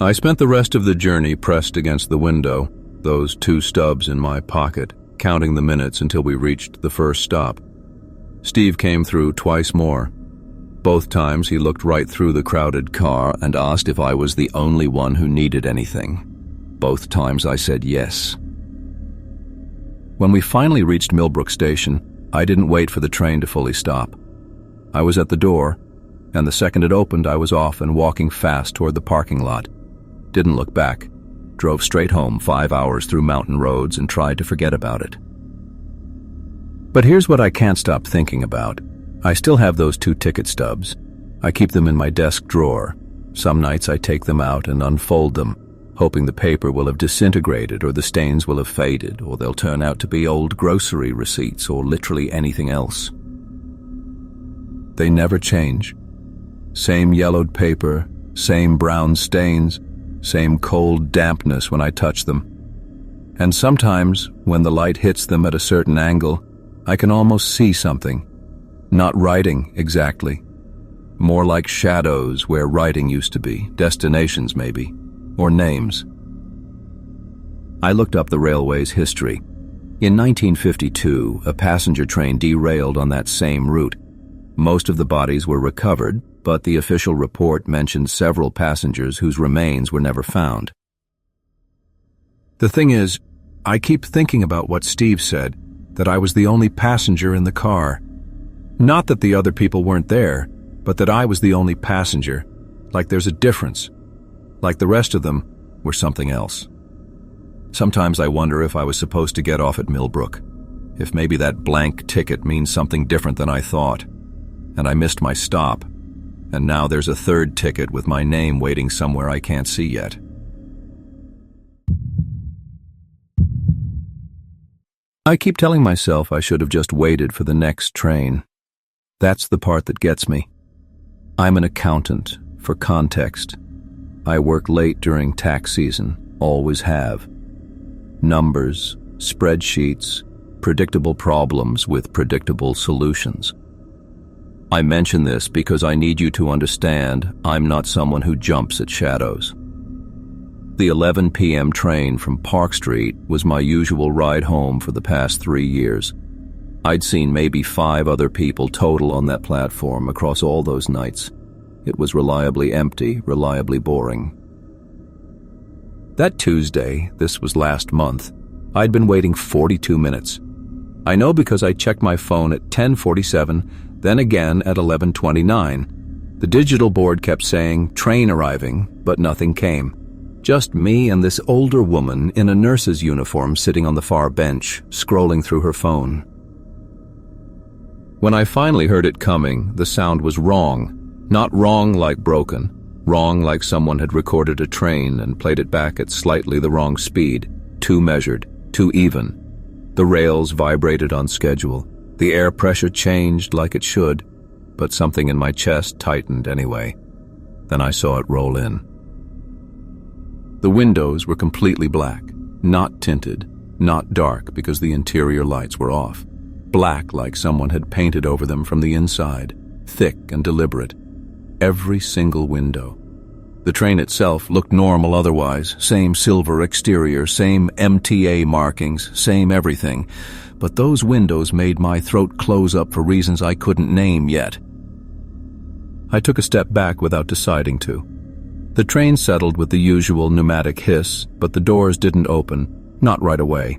I spent the rest of the journey pressed against the window, those 2 stubs in my pocket, counting the minutes until we reached the first stop. Steve came through twice more. Both times he looked right through the crowded car and asked if I was the only one who needed anything. Both times I said yes. When we finally reached Millbrook Station, I didn't wait for the train to fully stop. I was at the door, and the second it opened I was off and walking fast toward the parking lot. Didn't look back. Drove straight home 5 hours through mountain roads and tried to forget about it. But here's what I can't stop thinking about. I still have those 2 ticket stubs. I keep them in my desk drawer. Some nights I take them out and unfold them, hoping the paper will have disintegrated or the stains will have faded or they'll turn out to be old grocery receipts or literally anything else. They never change. Same yellowed paper, same brown stains, same cold dampness when I touch them. And sometimes, when the light hits them at a certain angle, I can almost see something. Not writing, exactly. More like shadows where writing used to be, destinations maybe, or names. I looked up the railway's history. In 1952, a passenger train derailed on that same route. Most of the bodies were recovered, but the official report mentioned several passengers whose remains were never found. The thing is, I keep thinking about what Steve said, that I was the only passenger in the car. Not that the other people weren't there, but that I was the only passenger, like there's a difference, like the rest of them were something else. Sometimes I wonder if I was supposed to get off at Millbrook, if maybe that blank ticket means something different than I thought, and I missed my stop, and now there's a third ticket with my name waiting somewhere I can't see yet. I keep telling myself I should have just waited for the next train. That's the part that gets me. I'm an accountant, for context. I work late during tax season, always have. Numbers, spreadsheets, predictable problems with predictable solutions. I mention this because I need you to understand I'm not someone who jumps at shadows. The 11 p.m. train from Park Street was my usual ride home for the past 3 years. I'd seen maybe 5 other people total on that platform across all those nights. It was reliably empty, reliably boring. That Tuesday, this was last month, I'd been waiting 42 minutes. I know because I checked my phone at 10:47, then again at 11:29. The digital board kept saying, "Train arriving," but nothing came. Just me and this older woman in a nurse's uniform sitting on the far bench, scrolling through her phone. When I finally heard it coming, the sound was wrong. Not wrong like broken, wrong like someone had recorded a train and played it back at slightly the wrong speed, too measured, too even. The rails vibrated on schedule. The air pressure changed like it should, but something in my chest tightened anyway. Then I saw it roll in. The windows were completely black, not tinted, not dark because the interior lights were off. Black like someone had painted over them from the inside, thick and deliberate. Every single window. The train itself looked normal otherwise, same silver exterior, same MTA markings, same everything. But those windows made my throat close up for reasons I couldn't name yet. I took a step back without deciding to. The train settled with the usual pneumatic hiss, but the doors didn't open, not right away.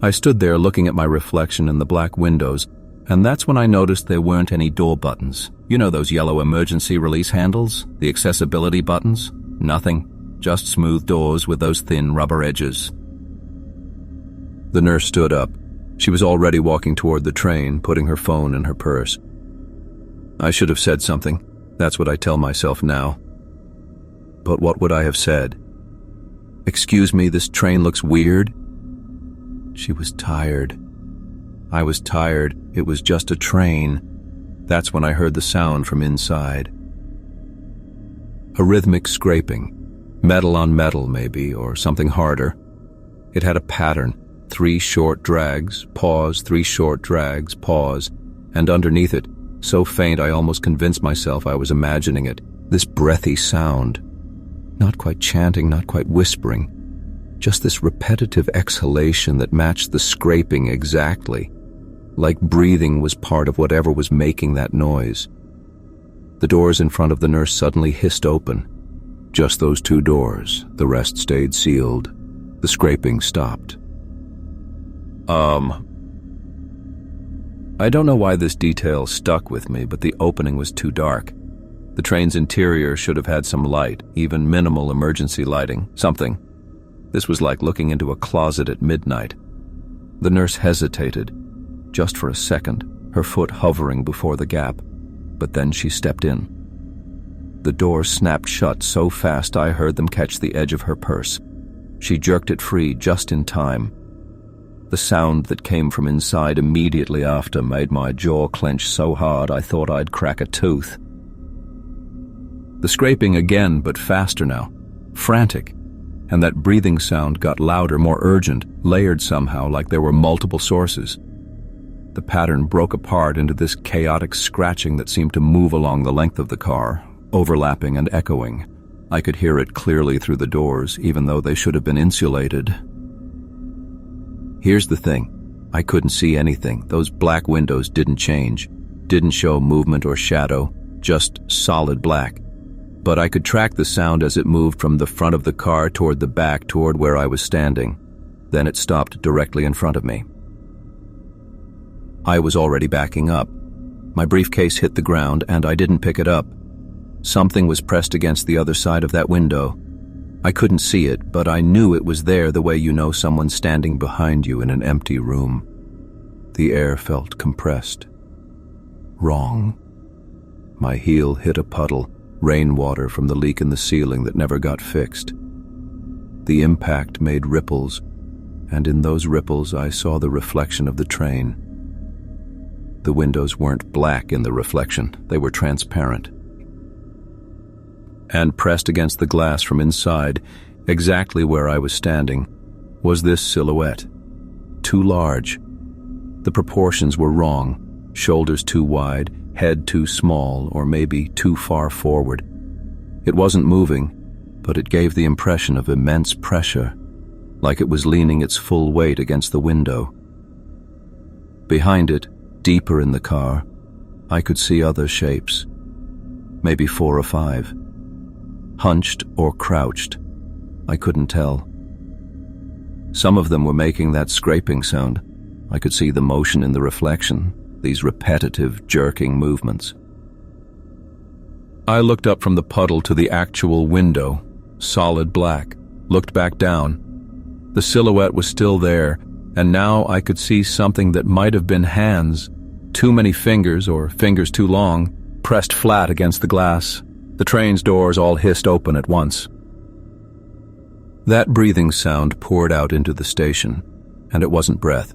I stood there looking at my reflection in the black windows, and that's when I noticed there weren't any door buttons. You know those yellow emergency release handles? The accessibility buttons? Nothing. Just smooth doors with those thin rubber edges. The nurse stood up. She was already walking toward the train, putting her phone in her purse. I should have said something. That's what I tell myself now. But what would I have said? "Excuse me, this train looks weird?" She was tired. I was tired. It was just a train. That's when I heard the sound from inside. A rhythmic scraping. Metal on metal, maybe, or something harder. It had a pattern. 3 short drags, pause, 3 short drags, pause, and underneath it, so faint I almost convinced myself I was imagining it, this breathy sound. Not quite chanting, not quite whispering. Just this repetitive exhalation that matched the scraping exactly, like breathing was part of whatever was making that noise. The doors in front of the nurse suddenly hissed open. Just those 2 doors, the rest stayed sealed. The scraping stopped. I don't know why this detail stuck with me, but the opening was too dark. The train's interior should have had some light, even minimal emergency lighting, something. This was like looking into a closet at midnight. The nurse hesitated, just for a second, her foot hovering before the gap, but then she stepped in. The door snapped shut so fast I heard them catch the edge of her purse. She jerked it free just in time. The sound that came from inside immediately after made my jaw clench so hard I thought I'd crack a tooth. The scraping again, but faster now, frantic, and that breathing sound got louder, more urgent, layered somehow like there were multiple sources. The pattern broke apart into this chaotic scratching that seemed to move along the length of the car, overlapping and echoing. I could hear it clearly through the doors, even though they should have been insulated. Here's the thing. I couldn't see anything. Those black windows didn't change, didn't show movement or shadow, just solid black. But I could track the sound as it moved from the front of the car toward the back, toward where I was standing. Then it stopped directly in front of me. I was already backing up. My briefcase hit the ground and I didn't pick it up. Something was pressed against the other side of that window. I couldn't see it, but I knew it was there the way you know someone's standing behind you in an empty room. The air felt compressed. Wrong. My heel hit a puddle, rainwater from the leak in the ceiling that never got fixed. The impact made ripples, and in those ripples I saw the reflection of the train. The windows weren't black in the reflection, they were transparent. And pressed against the glass from inside, exactly where I was standing, was this silhouette. Too large. The proportions were wrong, shoulders too wide, head too small, or maybe too far forward. It wasn't moving, but it gave the impression of immense pressure, like it was leaning its full weight against the window. Behind it, deeper in the car, I could see other shapes, maybe 4 or 5. Hunched or crouched, I couldn't tell. Some of them were making that scraping sound. I could see the motion in the reflection, these repetitive, jerking movements. I looked up from the puddle to the actual window, solid black, looked back down. The silhouette was still there, and now I could see something that might have been hands, too many fingers or fingers too long, pressed flat against the glass. The train's doors all hissed open at once. That breathing sound poured out into the station, and it wasn't breath.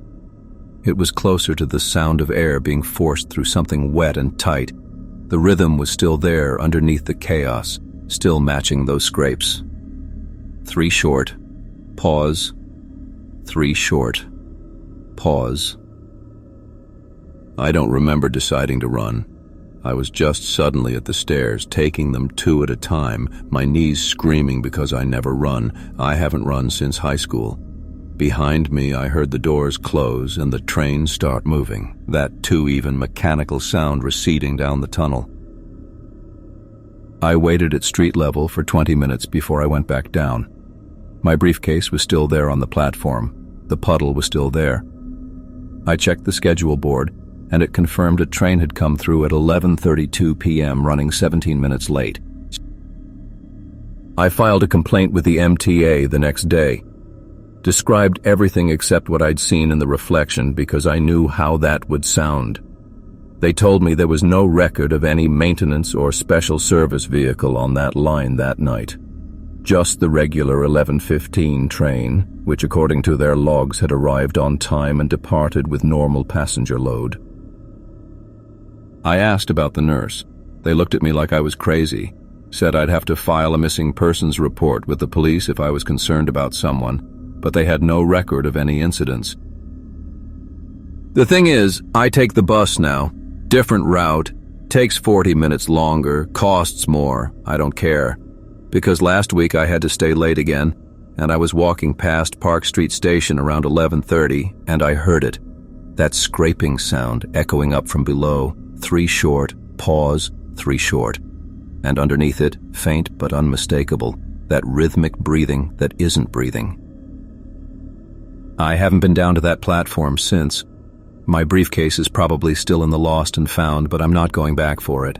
It was closer to the sound of air being forced through something wet and tight. The rhythm was still there underneath the chaos, still matching those scrapes. 3 short, pause, 3 short, pause. I don't remember deciding to run. I was just suddenly at the stairs, taking them 2 at a time, my knees screaming because I never run. I haven't run since high school. Behind me, I heard the doors close and the train start moving, that too even mechanical sound receding down the tunnel. I waited at street level for 20 minutes before I went back down. My briefcase was still there on the platform. The puddle was still there. I checked the schedule board, and it confirmed a train had come through at 11:32 p.m. running 17 minutes late. I filed a complaint with the MTA the next day, described everything except what I'd seen in the reflection because I knew how that would sound. They told me there was no record of any maintenance or special service vehicle on that line that night. Just the regular 11:15 train, which according to their logs had arrived on time and departed with normal passenger load. I asked about the nurse. They looked at me like I was crazy, said I'd have to file a missing persons report with the police if I was concerned about someone, but they had no record of any incidents. The thing is, I take the bus now. Different route, takes 40 minutes longer, costs more, I don't care. Because last week I had to stay late again, and I was walking past Park Street Station around 11:30, and I heard it. That scraping sound echoing up from below, 3 short, pause, 3 short. And underneath it, faint but unmistakable, that rhythmic breathing that isn't breathing. I haven't been down to that platform since. My briefcase is probably still in the lost and found, but I'm not going back for it.